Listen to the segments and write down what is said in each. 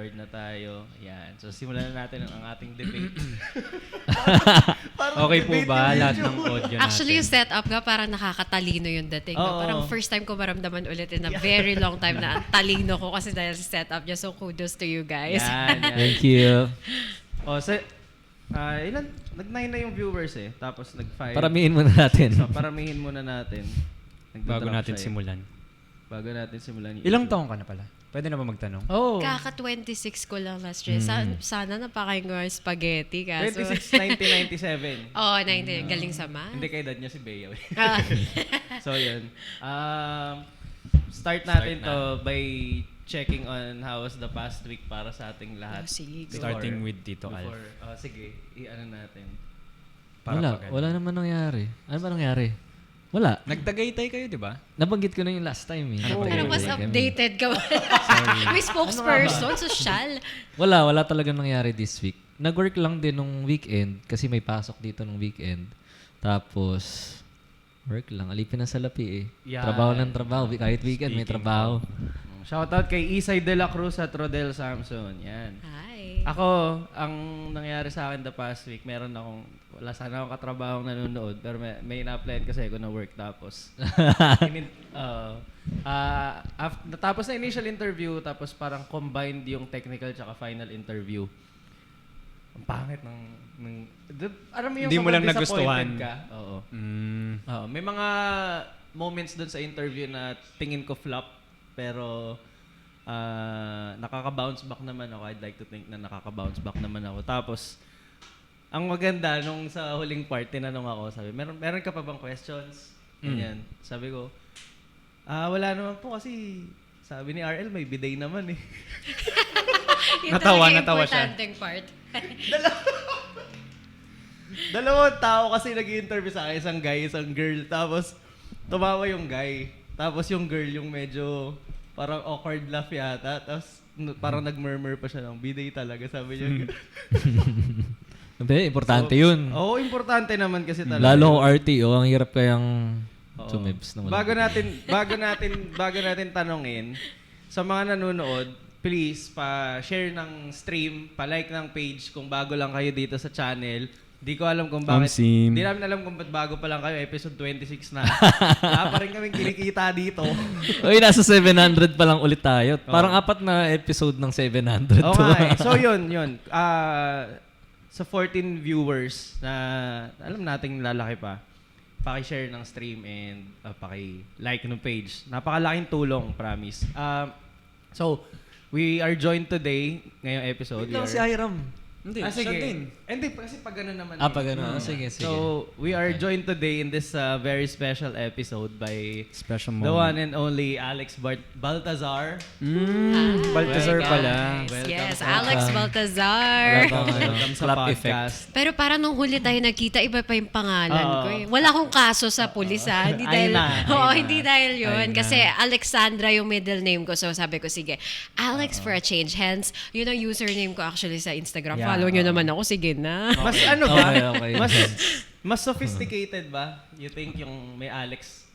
prepared na tayo. Yan. So, simulan na natin ang ating debate. Okay po ba lahat ng audio natin? Actually, yung setup nga parang nakakatalino yung dating. No? Oo. Parang first time ko maramdaman ulit in a very long time na ang talino ko kasi dahil sa setup niya. So, kudos to you guys. Yan. Thank you. Ilan? Nag-9 na yung viewers eh. Tapos nag-5. Paramihin muna natin. So, paramihin muna natin. Bago Nagdodrop natin siya eh. simulan. Bago natin simulan. yung Ilang intro. taong ka na pala? Pwede na ba magtanong? Oh. Kaka-26 ko lang last year. Sana napakain ko yung spaghetti. Kaso. 26, 1997. Oo, 90. Galing sama. Hindi kay dad niya si Bea. Ah. So, yun. Start natin to by checking on how was the past week para sa ating lahat. Sige. Starting with Tito Al. Sige, i-ano natin. Wala naman nangyari. Ano ba nangyari? Wala. Nagtagaytay kayo, di ba? Nabanggit ko na yung last time eh. Ano ba Pero yun? mas updated ka. May spokesperson, social. Wala talagang nangyari this week. Nag-work lang din nung weekend kasi may pasok dito nung weekend. Tapos, work lang. Alipin na sa lapi eh. Yan. Trabaho ng trabaho. Kahit weekend may Speaking trabaho. Shoutout kay Isay De La Cruz at Rodel Samson. Yan. Hi. Ako, ang nangyari sa akin the past week, wala sana akong katrabahong nanonood, pero may ina-applyan kasi ako na work tapos. Natapos na initial interview, tapos parang combined yung technical tsaka final interview. Ang pangit alam mo yung Hindi mo lang disappointed nagustuhan. ka? Oo. Mm. May mga moments doon sa interview na tingin ko flop, pero nakaka-bounce back naman ako. I'd like to think na nakaka-bounce back naman ako. Tapos, ang maganda, nung sa huling part, tinanong ako, sabi, meron ka pa bang questions? Ganyan. Sabi ko, wala naman po kasi sabi ni RL, may bidet naman eh. Yung Natawa talaga siya. importanteng part. Dalawang tao kasi nag-interview sa akin, isang guy, isang girl. Tapos, tumawa yung guy. Tapos yung girl, yung medyo parang awkward laugh yata. Tapos, parang nag-murmur pa siya ng bidet talaga, sabi niya. Hindi, importante yun. Oo, importante naman kasi talaga. Lalo kung RTO, ang hirap kayang sumibs naman. Bago natin tanongin, sa mga nanonood, please pa-share ng stream, pa-like ng page kung bago lang kayo dito sa channel. Di ko alam kung bakit. Sim. Di namin alam kung ba't bago pa lang kayo. Episode 26 na. Wala pa rin kaming kinikita dito. Uy, nasa 700 pa lang ulit tayo. Parang 4 na episode ng 700. Oo nga eh. So yun. Sa 14 viewers na alam nating lalaki pa, paki-share ng stream and paki-like ng page. Napakalaking tulong, promise. So, we are joined today, ngayong episode. Wait lang si Hiram. Hindi, Sige. siya din. Hindi, kasi pag gano'n naman. Pag ano. Sige. So, we are joined today in this very special episode by Special the moment. one and only Alex Baltazar. Baltazar Welcome. pala. Welcome Yes, sa- Alex Baltazar. Welcome sa clap podcast. Pero parang nung huli tayo nagkita, iba pa yung pangalan Oo. ko eh. Wala akong kaso sa pulis ha. Hindi dahil, Ayna. hindi dahil yun. Ayna. Kasi Alexandra yung middle name ko. So sabi ko, sige, Alex for a change. Hence, yun ang username ko actually sa Instagram. Yeah, Follow nyo naman ako, sige na. Mas ano ba? Okay. Mas sophisticated ba? You think yung may Alex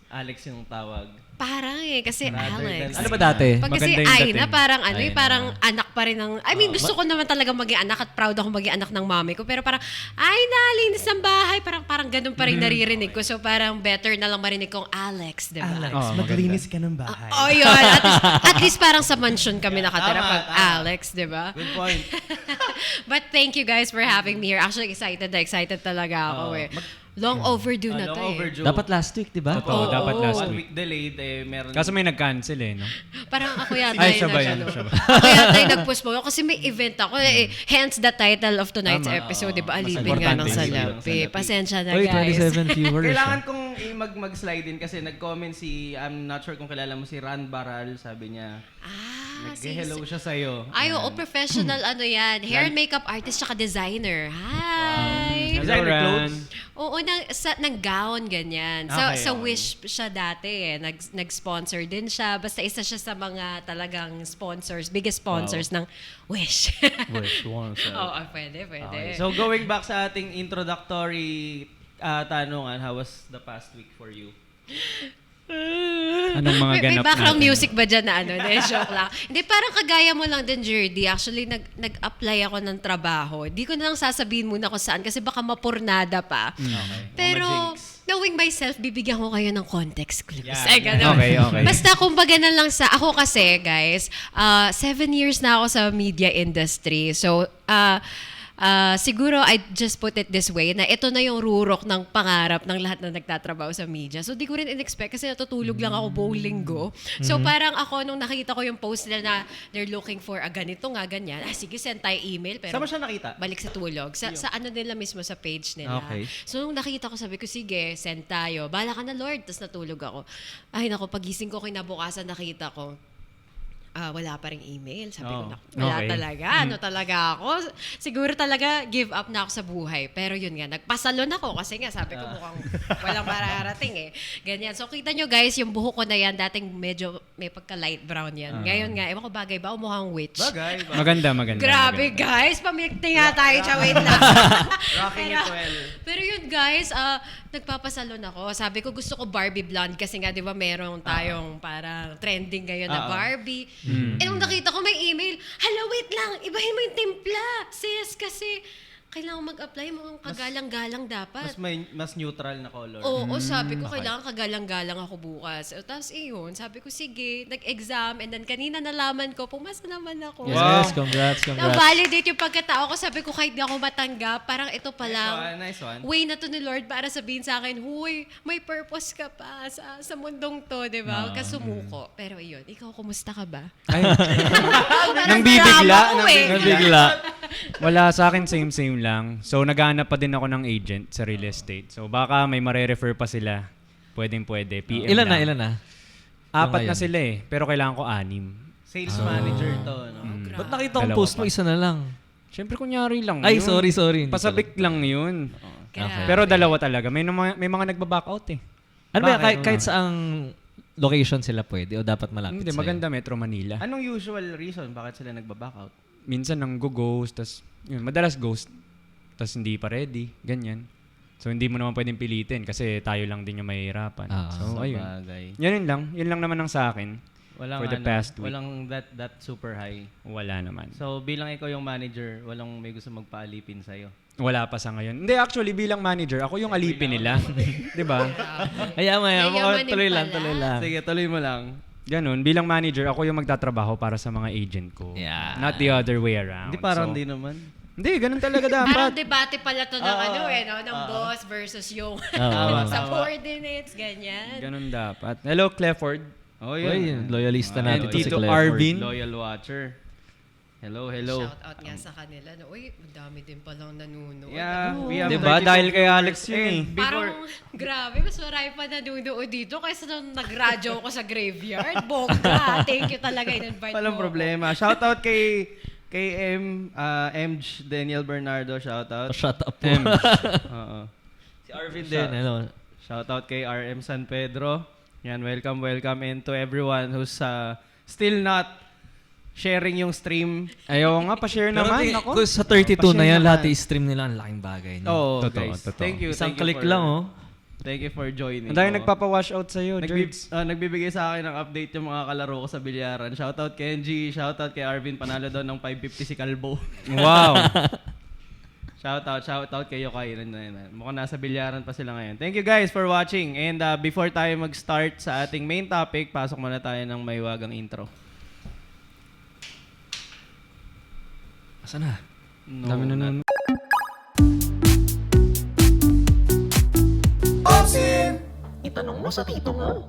yung tawag? Parang kasi Rather Alex. than- Ano ba dati? Pag kasi Maganda yung Aina, dating. parang ano Aina. parang anak pa rin ng... I mean, gusto ko naman talaga maging anak at proud ako maging anak ng mami ko. Pero parang, Aina, linis ng bahay. Parang ganun pa rin naririnig ko. So parang better na lang marinig kong Alex, di ba? Oh, maglinis ka ng bahay. Oh, yun. At least parang sa mansion kami nakatira Tama, pag tama. Alex, di ba? Good point. But thank you guys for having me here. Actually, excited talaga ako eh. Long overdue na to Long eh. overdue. Dapat last week, di ba? Totoo, dapat last One week. week delayed meron. Kaso may nag-cancel eh, no? Parang ako yata Ay, siya yung ba nag- yan? ano. Siya ba? Ako yata yung nag-postpone kasi may event ako eh. Hence the title of tonight's Tama, episode, oo. di ba? Mas Alipin nga ng importante salapi. yung salapi. Pasensya na Uy, guys. 27 viewers. Kailangan kong mag-slide in kasi nag-comment I'm not sure kung kilala mo si Ran Baral, sabi niya. Nag-hello siya sa'yo. Ay, oo, professional ano yan. Hair and makeup artist tsaka designer. Hi! Designer Ran. clothes? Oo, ng gown, ganyan. Okay, Sa okay. Wish siya dati eh. Nag-sponsor din siya. Basta isa siya sa mga talagang sponsors, biggest sponsors ng Wish. Wish, once. Oo, pwede. Okay. So going back sa ating introductory tanungan, how was the past week for you? Anong mga May ganap background natin? music ba dyan na ano? Hindi, joke lang. Hindi, parang kagaya mo lang din, Jerdy. Actually, nag-apply ako ng trabaho. Di ko na lang sasabihin muna kung saan kasi baka mapurnada pa. Okay. Pero, Ma-jinx. knowing myself, bibigyan ko kayo ng context clues. Yeah, Ay, yeah. ganun. Okay. Basta kumbaga na lang sa, ako kasi, guys, 7 years na ako sa media industry. So, siguro I just put it this way na ito na yung rurok ng pangarap ng lahat na nagtatrabaho sa media. So di ko rin in-expect kasi natutulog lang ako buong linggo. So parang ako nung nakita ko yung post nila na they're looking for ganito nga, ganyan. Sige, send tayo email. Pero Saan mo siya nakita? balik sa tulog. Sa ano nila mismo, sa page nila. Okay. So nung nakita ko, sabi ko, sige, send tayo. Bahala ka na, Lord. Tapos natulog ako. Ay nako, pagising ko kinabukasan, nakita ko, wala pa ring email. Sabi ko, Oh. naku, wala Okay. talaga. Ano talaga ako? Siguro talaga give up na ako sa buhay. Pero yun nga, nagpasalon ako kasi nga sabi ko mukhang walang mararating eh. Ganyan. So kita nyo guys, yung buhok ko na yan, dating medyo may pagka light brown yan. Ngayon nga, ewan ko bagay ba o mukhang witch? Bagay. Maganda. Grabe guys, pamikti nga tayo siya. Wait lang. Rocking it well. Pero yun guys, nagpapasalon ako. Sabi ko gusto ko Barbie blonde kasi nga 'di ba meron tayong parang trending ngayon na Barbie. Eh nung nakita ko may email, hala wait lang, ibahin mo yung timpla. Sis, kasi kailangan mag-apply mo ang kagalang-galang dapat. Mas neutral na color. Oo, sabi ko, kailangan kagalang-galang ako bukas. Tapos iyon, sabi ko, sige, nag-exam. And then kanina nalaman ko, pumasa naman ako. Yes, congrats. Na-validate yung pagkatao ko. Sabi ko, kahit di ako matanggap, parang ito pa lang. Nice one. Way na to ni Lord para sabihin sa akin, huy, may purpose ka pa sa mundong to, di ba? Huwag ka sumuko. Pero iyon, ikaw, kumusta ka ba? Nang bibigla. Nabigla. Wala sa akin, same lang. So, naghahanap pa din ako ng agent sa real estate. So, baka may mare-refer pa sila. Pwede. PM Ilan lang. na? 4 na ngayon? sila eh. Pero kailangan ko 6. Sales manager to, no? Ba't nakita kong Dalawa post mo, pa. isa na lang? Siyempre, kunyari lang Ay, yun. sorry. Hindi Pasabik lang yun. Grabe. Pero 2 talaga. May mga nagba-back out eh. Ano ba, Bakit? kahit saang location sila pwede o dapat malapit Hindi, sa'yo? maganda Metro Manila. Anong usual reason bakit sila nagba-back out? Minsan nang go-ghost, tas yun, madalas ghost, tas hindi pa ready, ganyan. So hindi mo naman pwedeng pilitin kasi tayo lang din yung mahihirapan. So ayun. Bagay. Yun lang naman ang sa akin. Walang For the past week. walang that super high. Wala naman. So bilang ikaw yung manager, walang may gusto magpaalipin sa'yo. Wala pa sa ngayon. Hindi, actually, bilang manager, ako yung alipin nila. Di ba? Yayamanin Tuloy lang. Sige, tuloy mo lang. Ganon. Bilang manager, ako yung magtatrabaho para sa mga agent ko. Yeah. Not the other way around. Hindi parang So, di naman. Hindi, ganun talaga Parang dapat. debate pala to ng ng boss versus yung Oo. subordinates, ganyan. Ganun dapat. Hello, Clefford. Oh, Uy, loyalista natin And to si Tito Clifford. Arvin. Loyal watcher. Hello. Shout out nga sa kanila. Uy, madami din palang nanunood. Yeah, we have Diba? 32 Dahil kay viewers. Alex yun eh. And before, Parang, grabe, mas marami pa nanunood dito kaysa nung nag-radyo ko sa graveyard. Bongga, thank you talaga, in-invite walang mo ako. problema. Shout out kay MJ Daniel Bernardo, shout out. Shut up po. Oo. Si Arvin din, ano? Shout out kay RM San Pedro. Yan, welcome and to everyone who's still not sharing yung stream. Ayaw nga, pa-share naman. Ako. Kung sa 32 na Pa-share yan, naman. lahat i-stream nila, ang laking bagay. No? Oh, Totoo, guys. totoo. Thank you. Isang thank you click for- lang, oh. Thank you for joining. Ang dahil Oo. nagpapa-wash out sa'yo, Jerds. Nagbibigay sa akin ng update yung mga kalaro ko sa bilyaran. Shoutout Kenji, shoutout kay Arvin, panalo daw ng 550 si Calbo. Wow. Shoutout kay Yokai. Mukhang nasa bilyaran pa sila ngayon. Thank you guys for watching. And before tayo mag-start sa ating main topic, pasok muna tayo ng maiwagang intro. Asa na? No, Dami na nun. Itanong mo sa tito mo.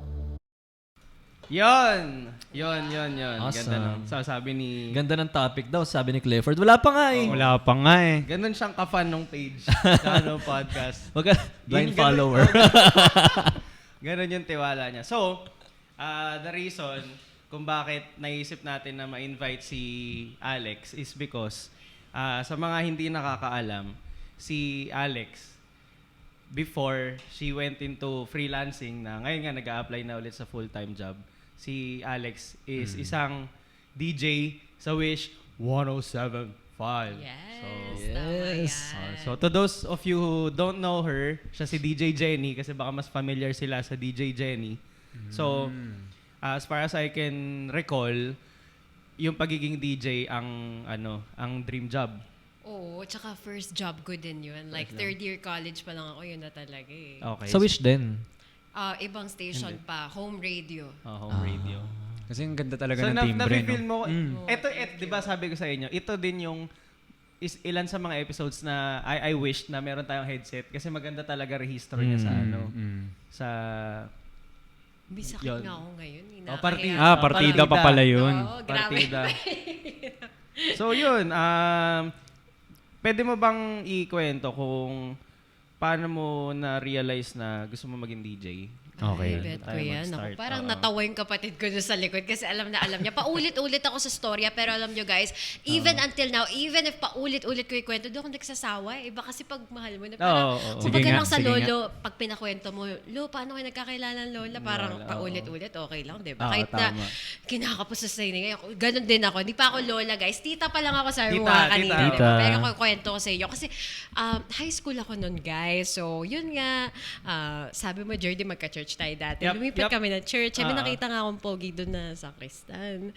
Yon. Awesome. Ganda ng sabi ni... Ganda ng topic daw, sabi ni Clifford. Wala pa nga eh. Wala pa nga eh. Ganun siyang ka-fan ng page. sa podcast. Wag ka, blind Ganun- follower. Ganun yung tiwala niya. So, the reason kung bakit naisip natin na ma-invite si Alex is because sa mga hindi nakakaalam, si Alex, before she went into freelancing na ngayon nga nag-a-apply na ulit sa full-time job, si Alex is isang DJ sa Wish 107.5. Yes, So, tama Yes. yan. so to those of you who don't know her, siya si DJ Jenny kasi baka mas familiar sila sa DJ Jenny. So, as far as I can recall, yung pagiging DJ ang dream job. Oo, tsaka first job ko din yun. Like, third year college pa lang ako, yun na talaga eh. Okay. Sa Wish din. Ibang station pa, home radio. Home radio. Kasi ang ganda talaga So, ng timbre, na-feel no? mo, ito, di ba sabi ko sa inyo, ito din yung ilan sa mga episodes na I wish na meron tayong headset kasi maganda talaga rehistro niya sa sa Bisakit Yun. nga ako ngayon. partida. Partida pa pala yun. Oo, grabe. partida. So yun, pwede mo bang ikwento kung paano mo na-realize na gusto mo maging DJ? Okay. Bet ko Tayo yan. mag-start. Ako, parang Oo. natawa yung kapatid ko doon sa likod kasi alam na alam niya. Paulit-ulit ako sa storya pero alam nyo guys, even until now, even if paulit-ulit ko yung kwento, doon ako nagsasawa. Iba kasi pag mahal mo na parang, Sige kumbaga nga, lang sa sige lolo, pag pinakwento mo, Lo, paano kayo nagkakailangan lola? Parang paulit-ulit, okay lang, di ba? Oo, Kahit tama. na kinakapos sa singing, ganun din ako. Hindi pa ako lola guys. Tita pa lang ako sa Tita, mga kanina. tita. di ba? Pero kwento ko sa inyo. Kasi high school ako nun guys. So yun nga, sabi mo Jordy, magka-church tayo dati. Yep, Lumipat yep. kami ng church. May nakita nga akong pogi doon na sakristan.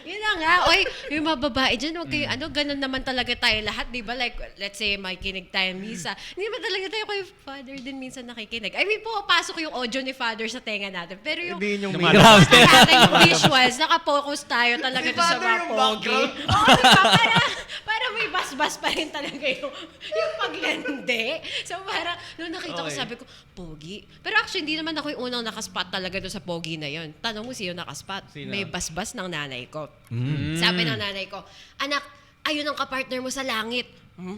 Yun na nga. Oy, yung mga babae dyan, wag kayo, ganun naman talaga tayo lahat, di ba? Like, let's say, may kinig tayo misa. Hindi ba talaga tayo kay Father din minsan nakikinig? I mean, pasok yung audio ni Father sa tenga natin. Pero yung, Hindi yung natin yung visuals, nakapokus tayo talaga Si doon sa Father mga yung pogi. background. Oo, diba? Para may bas-bas pa rin talaga yung paglandi. So parang, nung nakita ko, Okay. sabi ko, pogi. Pero actually, hindi naman ako yung unang nakaspot talaga doon sa pogi na yon. Tanong mo sino nakaspot? Sino? May bas-bas ng nanay ko. Sabi ng nanay ko, anak, ayun ang kapartner mo sa langit.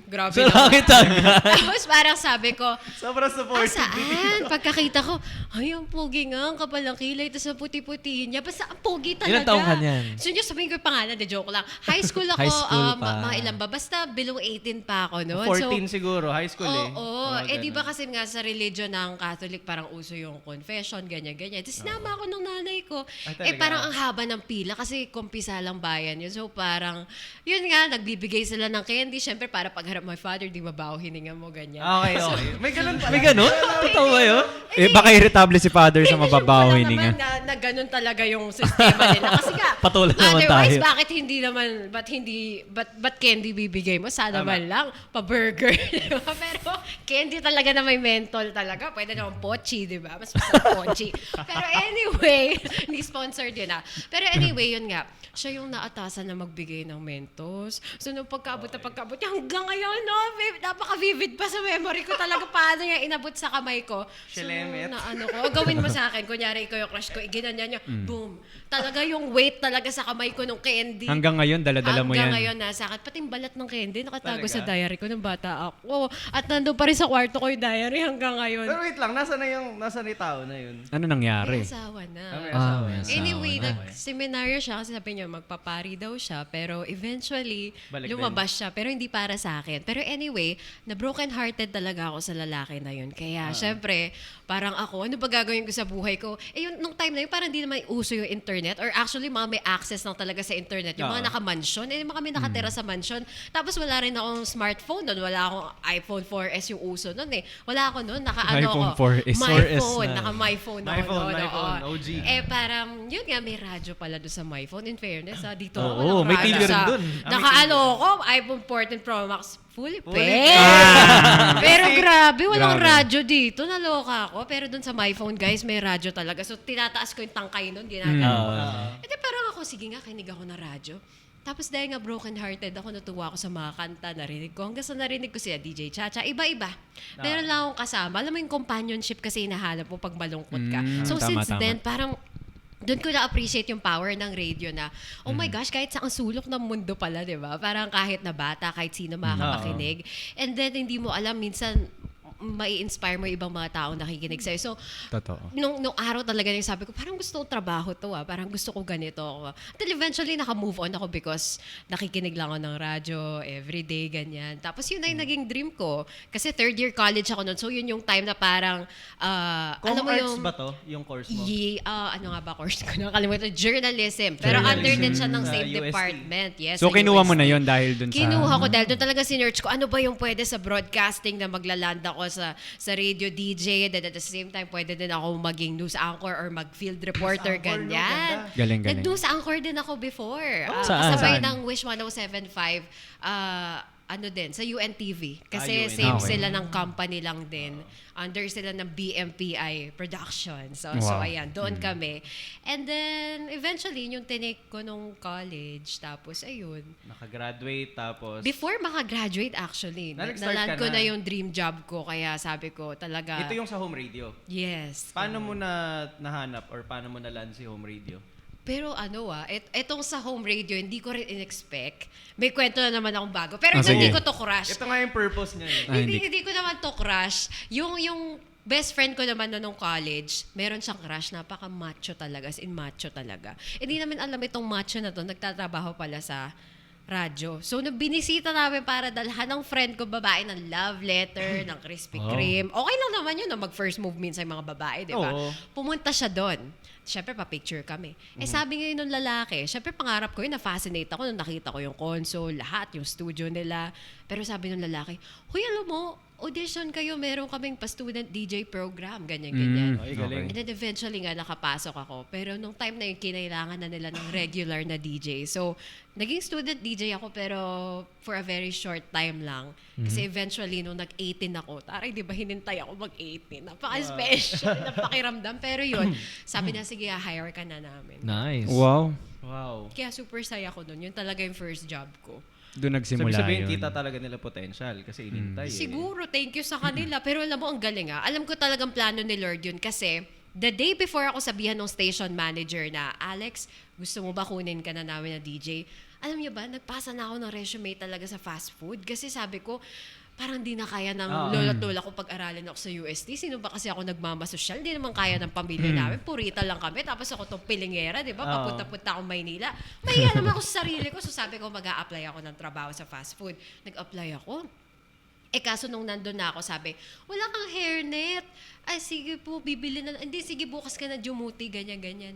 Grabe Sa naman. langit agad. Tapos parang sabi ko, sobrang supportive. saan? Pagkakita ko, ay, ang pogi nga, ang kapal ng kilay, tapos ang puti-puti niya. Basta ang pogi talaga. Ilang taong ka niyan? So, yung sabihin ko yung pangalan, de joke lang. High school ako, High school pa. mga ilan ba? Basta below 18 pa ako noon. 14 siguro, high school Oo. Mga Di ganun. ba kasi nga sa religion ng Catholic, parang uso yung confession, ganyan-ganyan. Tapos sinama ako ng nanay ko. Ay, talaga? Parang ang haba ng pila kasi kumpisalang bayan yun. So parang, yun nga, nagbibigay sila ng candy. Siyempre, para pagharap my father, di mabaho hininga mo, ganyan. Okay, okay. May ganun pala. May ganun? Totoo ba yun? Baka irritable si Father sa Hindi, mababaw sure ko lang hininga. naman na ganun talaga yung sistema nila. Kasi nga, Patulan naman otherwise, tayo. bakit hindi naman, ba't candy bibigay mo? Sana man lang, pa-burger. Diba? Pero candy talaga na may mentol talaga. Pwede naman pochi, di ba? Mas masarap pochi. Pero anyway, hindi sponsored yun Pero anyway, yun nga, siya yung naatasan na magbigay ng Mentos. So, nung pagkaabot niya, hanggang ngayon, no, babe, napaka-vivid pa sa memory ko talaga paano niya inabot sa kamay ko. So, Shelemet. na gawin mo sa akin, kunyari ikaw yung crush ko, iginanyan niya, boom. Talaga yung weight talaga sa kamay ko nung candy. Hanggang ngayon, dala-dala mo yan. Hanggang ngayon, nasa akin. Pati yung balat ng candy, nakatago Talaga? sa diary ko nung bata ako. At nandun pa rin sa kwarto ko yung diary hanggang ngayon. Pero wait lang, nasa na yung tao na yun? Ano May nangyari? asawa na. May Ah, asawa may na. asawa. Anyway, na. nag-seminaryo siya kasi sabi niya magpapari daw siya pero eventually Balik lumabas siya pero hindi para sa akin. Pero anyway, na broken hearted talaga ako sa lalaki na yun. Kaya syempre, parang ako, ano ba gagawin ko sa buhay ko? Yun, nung time na yun, parang hindi naman uso yung internet or actually mga may access lang talaga sa internet. Yung mga naka-mansion, mga kami nakatira sa mansion. Tapos wala rin akong smartphone doon. Wala akong iPhone 4S yung uso noon eh. Wala ako noon, iPhone ako. 4S. My 4S phone, na. naka-my phone ako My phone, noon, my oo. phone, OG. Parang, yun nga, may radyo pala doon sa my phone. In fairness, dito Oo, ako may radyo TV rin sa- dun. Naka-ano ako, iPhone 14 Pro Max, fully Fully paid. Pero grabe, walang Grabe. radyo dito. Naloka ako. Pero doon sa my phone, guys, may radyo talaga. So, tinataas ko yung tangkay nun, ginagawa. Edi parang ako, sige nga, kinig ako ng radyo. Tapos dahil nga broken-hearted ako, natuwa ako sa mga kanta, narinig ko. Hanggang sa narinig ko sila, DJ Chacha, iba-iba. Meron lang akong kasama. Alam mo yung companionship kasi hinahanap mo pag malungkot ka. So tama, since tama. then, parang doon ko na-appreciate yung power ng radio na, oh my gosh, kahit sa ang sulok ng mundo pala, di ba? Parang kahit na bata, kahit sino makakapakinig. And then, hindi mo alam, minsan, mai-inspire mo yung ibang mga taong nakikinig sa'yo. So, Totoo. nung araw talaga yung sabi ko, parang gusto kong trabaho to parang gusto ko ganito ako. Until eventually, naka-move on ako because nakikinig lang ako ng radyo everyday, ganyan. Tapos yun na yung naging dream ko. Kasi third year college ako noon. So yun yung time na parang, alam mo Com-arts yung... ba to? Yung course mo? ano nga ba course ko? Nakalimutan. Journalism. Pero under din siya ng Sa same UST. department. Yes, So, sa kinuha mo UST. na yon dahil dun sa... Kinuha ko dahil doon talaga sinearch ko ano ba yung pwede sa broadcasting na maglaland ako sa radio DJ, then at the same time, pwede din ako maging news anchor or mag-field reporter, anchor, no? ganyan. Ganda. Galing. Nag-news anchor din ako before. Saan? Kasabay Saan? ng Wish 107.5, ano din, sa UNTV. Kasi UNTV. same Okay. sila ng company lang din. Under sila ng BMPI Production. So Wow. ayan, doon kami. And then, eventually, yung tinake ko nung college. Tapos, ayun. Nakagraduate, tapos... Before makagraduate, actually. Nag-start Naland ka ko na. na yung dream job ko. Kaya sabi ko, talaga... Ito yung sa home radio. Yes. Paano mo na nahanap or paano mo naland si home radio? Pero etong sa home radio, hindi ko rin in-expect. May kwento na naman akong bago. Pero sige. hindi ko to crush. Ito nga yung purpose niya eh. Hindi ko naman to crush. Yung best friend ko naman nung college, meron siyang crush, napaka-macho talaga, as in macho talaga. Hindi namin alam itong macho na to, nagtatrabaho pala sa radyo. So, binisita namin para dalhan ng friend ko babae ng love letter, ng Krispy Kreme. Okay lang naman yun na mag-first move minsan yung mga babae, di ba? Oo. Pumunta siya doon. Siyempre, pa-picture kami. Sabi ngayon ng lalaki, siyempre, pangarap ko yun, na-fascinate ako nung nakita ko yung console, lahat, yung studio nila. Pero sabi ng lalaki, huy, alam mo, audition kayo, meron kaming pa-student DJ program, ganyan-ganyan. Ay, galing. And then eventually nga nakapasok ako. Pero nung time na yun, kinailangan na nila ng regular na DJ. So, naging student DJ ako pero for a very short time lang. Kasi eventually, nung nag-18 ako, taray, di ba hinintay ako mag-18? Napaka-special, napakiramdam. Pero yun, sabi na, sige, hire ka na namin. Nice. Wow. Wow. Kaya super saya ko nun. Yun talaga yung first job ko. Doon nagsimula Sabihin, yun. kita talaga nila potential kasi inintay eh. Siguro, thank you sa kanila. Pero alam mo, ang galing Alam ko talagang plano ni Lord yun kasi the day before ako sabihan ng station manager na, Alex, gusto mo ba kunin ka na namin na DJ? Alam niyo ba, nagpasa na ako ng resume talaga sa fast food kasi sabi ko, parang di na kaya ng lola-lola ko pag-aralin ako sa UST. Sino ba kasi ako nagmamasosyal? Di naman kaya ng pamilya namin. Purita lang kami. Tapos ako tong pilingera, di ba? Papunta-punta akong Maynila. Mahiya naman ako sa sarili ko. So sabi ko, mag-a-apply ako ng trabaho sa fast food. Nag-apply ako. Kaso nung nandun na ako, sabi, wala kang hairnet. Ay, sige po, bibili na. Hindi, sige, bukas ka na dumuti, ganyan-ganyan.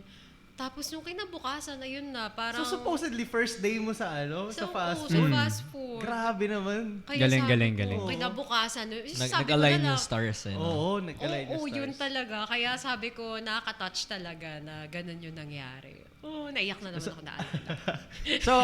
Tapos nung kinabukasan na yun na, parang... So supposedly first day mo sa sa fast Sa food. fast food. Grabe naman. Kaya Galing, sabi galing, ko, galing. Kinabukasan, sabi ko Nag-align na yung lang, stars eh. No? Oo, nag-align oo, yung yun stars. talaga. Kaya sabi ko, nakaka-touch talaga na ganun yung nangyari. Oo, naiyak na naman ako naalala. So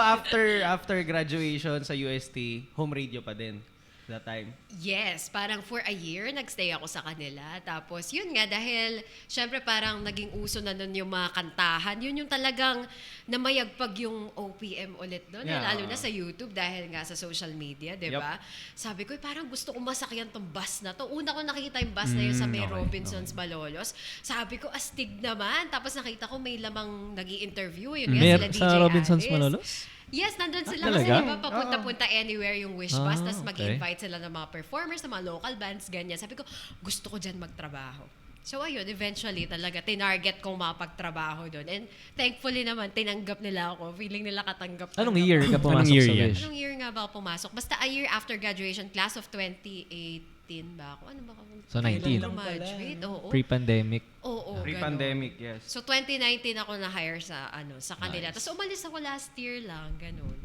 after graduation sa UST, home radio pa din that time. Yes, parang for a year, nagstay ako sa kanila. Tapos yun nga, dahil syempre parang naging uso na nun yung mga kantahan. Yun yung talagang namayagpag yung OPM ulit nun. Yeah. Lalo na sa YouTube dahil nga sa social media, di ba? Sabi ko, parang gusto ko masakyan tong bus na to. Una ko nakita yung bus na yun sa may Robinsons Malolos. Sabi ko, astig naman. Tapos nakita ko may lamang nag-i-interview. Yun nga, sila DJ Sa Robinsons Aris. Malolos? Yes, nandun sila kasi talaga? diba papunta-punta anywhere yung wish bus, tapos okay. mag-invite sila ng mga performers, ng mga local bands, ganyan. Sabi ko, gusto ko dyan magtrabaho. So ayun, eventually talaga, tinarget kong makapagtrabaho doon. And thankfully naman, tinanggap nila ako. Feeling nila katanggap. Anong year ka Anong pumasok year sa yan? Wish? Anong year nga ba ako pumasok? Basta a year after graduation, class of 2018 ba ako? Ano ba ako? So, 19. Graduate? Oo. Pre-pandemic. Oo, Pre-pandemic, yes. So 2019 ako na-hire sa kanila. Tapos umalis ako last year lang, ganun.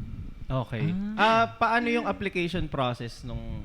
Okay. Paano yung application process nung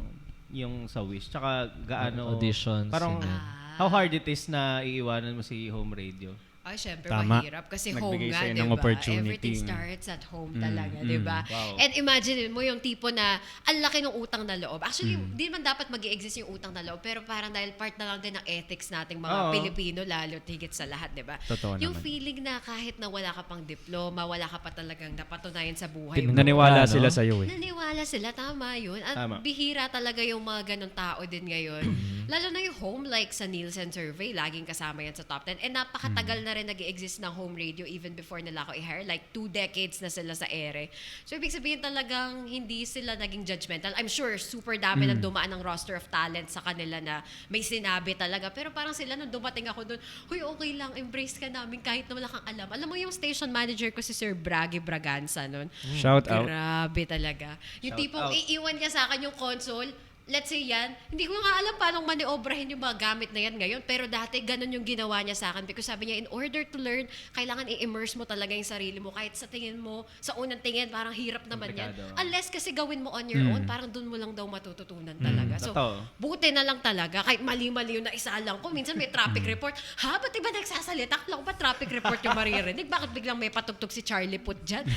yung sa Wish? Tsaka gaano... Auditions, Parang yun. how hard it is na iiwanan mo si home radio? Ay, syempre, Tama. mahirap. Kasi Nagbigay home nga, sa'yo di ng ba? opportunity. Everything starts at home talaga, di ba? Wow. And imagine mo yung tipo na ang laki ng utang na loob. Actually, di man dapat mag-i-exist yung utang na loob, pero parang dahil part na lang din ng ethics nating mga Oo. Pilipino, lalo higit sa lahat, di ba? Totoo Yung naman. feeling na kahit na wala ka pang diploma, wala ka pa talagang napatunayan sa buhay mo. Naniwala Ano? sila sa'yo eh. Naniwala sila, tama yun. At Tama. bihira talaga yung mga ganong tao din ngayon. Lalo na yung home, like sa Nielsen survey, laging kasama yan sa top 10. And napakatagal na rin nag-i-exist ng home radio even before nila ako i-hire. Like 2 decades na sila sa ere. So ibig sabihin talagang hindi sila naging judgmental. I'm sure super dami nang dumaan ng roster of talent sa kanila na may sinabi talaga. Pero parang sila nung dumating ako doon, huy, okay lang, embrace ka namin kahit na wala kang alam. Alam mo yung station manager ko si Sir Bragi Braganza noon. Shout out. Grabe talaga. Yung Shout tipong out. iiwan niya sa akin yung console, let's say yan, hindi ko nga alam paano maniobrahin yung mga gamit na yan ngayon. Pero dati, ganun yung ginawa niya sa akin. Because sabi niya, in order to learn, kailangan i-immerse mo talaga yung sarili mo. Kahit sa tingin mo, sa unang tingin, parang hirap naman yan. Komplikado. Unless kasi gawin mo on your own, parang dun mo lang daw matututunan talaga. So, Totoo. buti na lang talaga. Kahit mali-mali yung naisa lang ko. Minsan may traffic report. Ha? Ba't iba nagsasalita? Akala ko ba traffic report yung maririnig? Bakit biglang may patugtog si Charlie Puth dyan?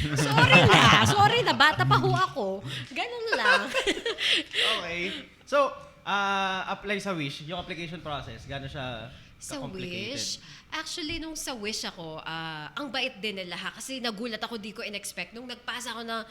Sorry na. Bata pa ho ako. Ganun lang. Okay. So, apply sa Wish, yung application process, gano'n siya Sa ka-complicated? Wish, actually nung sa Wish ako, ang bait din nila ha. Kasi nagulat ako, di ko in-expect. Nung nagpasa ako ng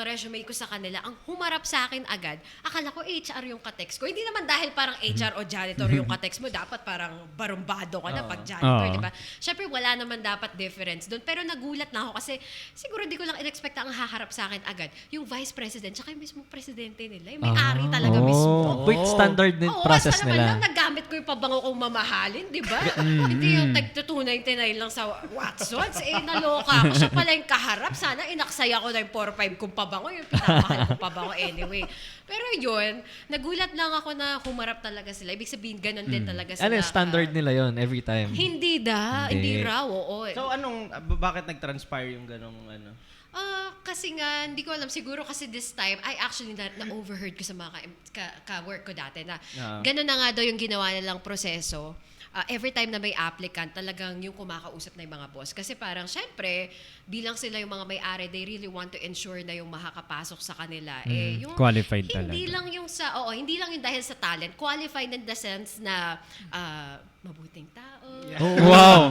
resume ko sa kanila, ang humarap sa akin agad, akala ko HR yung katext ko. Hindi naman dahil parang HR o janitor yung katext mo, dapat parang barumbado ka na pag janitor, Oo. di ba? Siyempre, wala naman dapat difference doon. Pero nagulat na ako kasi siguro di ko lang in-expect ang haharap sa akin agad. Yung vice president, tsaka yung mismo presidente nila. Yung may-ari talaga mismo. Wait, standard din Oo, process basta naman nila. lang nagamit ko yung pabango kong mamahalin, di ba? Hindi yung tag-299 lang sa Watsons. Naloka ako. Siya pala yung kaharap. Sana inaksaya ko na yung 4-5 kong pabango. Yung pinamahal kong pabango anyway. Pero yun, nagulat lang ako na humarap talaga sila. Ibig sabihin, ganun din talaga sila. Ano yung standard nila yon every time? Hindi Hindi. raw, oo. So, bakit nag-transpire yung ganong ano? Kasi nga, hindi ko alam. Siguro kasi this time, I actually na-overheard ko sa mga ka-work ko dati na ganun na nga daw yung ginawa nilang proseso. Every time na may applicant, talagang yung kumakausap na yung mga boss. Kasi parang, syempre, bilang sila yung mga may-ari, they really want to ensure na yung makakapasok sa kanila. Yung, Qualified hindi talaga. lang yung hindi lang yung dahil sa talent. Qualified in the sense na mabuting tao. Wow!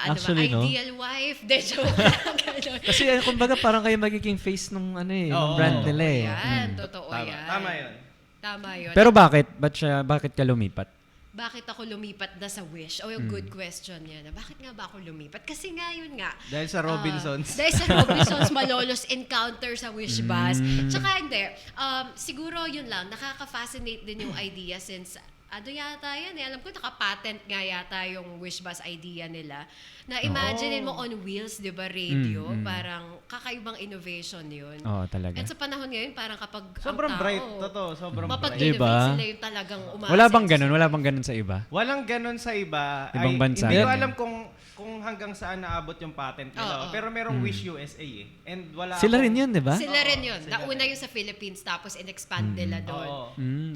Actually, no? Ideal wife. De, joke lang. Ganun. Kasi kumbaga parang kayo magiging face nung ng Oo. brand nila eh. Yan, totoo Tama. yan. Tama yun. Tama yun. Pero bakit ka lumipat? Bakit ako lumipat na sa Wish? O yung good question yan. Bakit nga ba ako lumipat? Kasi nga yun nga. Dahil sa Robinsons. Dahil sa Robinsons, Malolos encounter sa Wish Bus. Tsaka hindi. Siguro yun lang, nakaka-fascinate din yung idea since yata yan eh. Alam ko naka-patent nga yata yung Wish Bus idea nila. Na imagine mo on wheels, di ba, radio. Parang kakaibang innovation yun. Oo, talaga. At sa panahon ngayon, parang kapag Sobrang ang tao, bright. Totoo, sobrang bright. mapag-innovate Diba? sila yung talagang umasa. Wala bang ganun sa iba? Walang ganon sa iba. Ibang bansa. Hindi ko Ganun. alam kung hanggang saan naabot yung patent nila. Oo. Pero merong Wish USA eh. And wala Sila akong- rin yun, di ba? Sila rin yun. sila Nauna yung sa Philippines, tapos in-expand nila doon. Oo.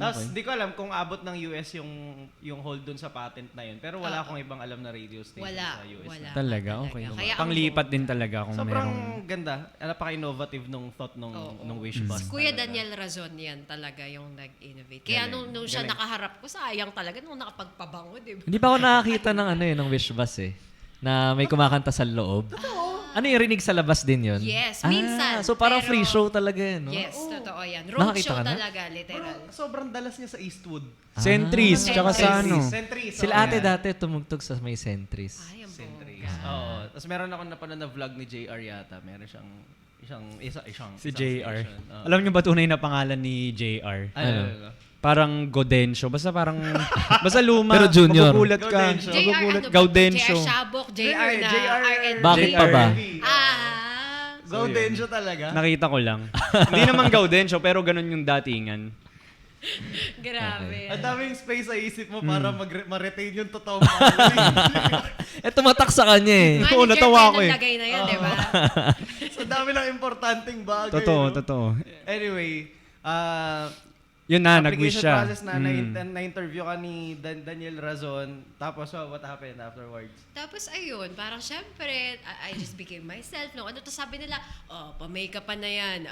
Tapos hindi ko alam kung abot ng US yung hold dun sa patent na yun. Pero wala akong ibang alam na radio station Wala. sa US. Wala. Talaga, okay. Kaya ang Panglipat din talaga kung Sobrang merong... ganda. Napaka-innovative nung thought nung Wish Bus. Si Kuya talaga. Daniel Razon yan talaga yung nag-innovate. Kaya nung siya nakaharap ko, sayang talaga nung nakapagpabango, di ba? Hindi pa ako nakakita ng ng Wish Bus eh. Na may kumakanta sa loob. Ano yung rinig sa labas din yun? Yes, minsan, So parang pero- free show talaga yun, no? Yes, totoo yan. Road Nakakita show ka na? talaga, literal. Sobrang dalas niya sa Eastwood. Centris, tsaka sa ano. Centuries. Sila ate dati tumugtog sa may Centris. Ay, ang Centuries. Oo. Tapos meron ako napanood na vlog ni JR yata. Meron siyang Si isang JR. station. Oo. Alam niyo ba tunay na pangalan ni JR? Ano? Parang Godencio. Basta luma. Pero junior. Magugulat ka. Gaudencio. JR, Magugulat. ano ba? Gaudencio. JR Shabok, JR na JR. R&B. Bakit pa ba? Gaudencio talaga? Nakita ko lang. Hindi naman Gaudencio, pero ganun yung datingan. Grabe. Ang daming space sa isip mo para ma-retain yung totoong pangalan. Tumatak sa kanya eh. Manager Oo, natawa pa ako yung eh. lagay na yan, di ba? So dami lang importanteng bagay. no? Totoo. Anyway, Yun na, nag-wish application siya. process na na-interview ka ni Daniel Razon. Tapos what happened afterwards? Tapos ayun, parang syempre, I just became myself. No? Ano to sabi nila? Pa-makeup pa na yan.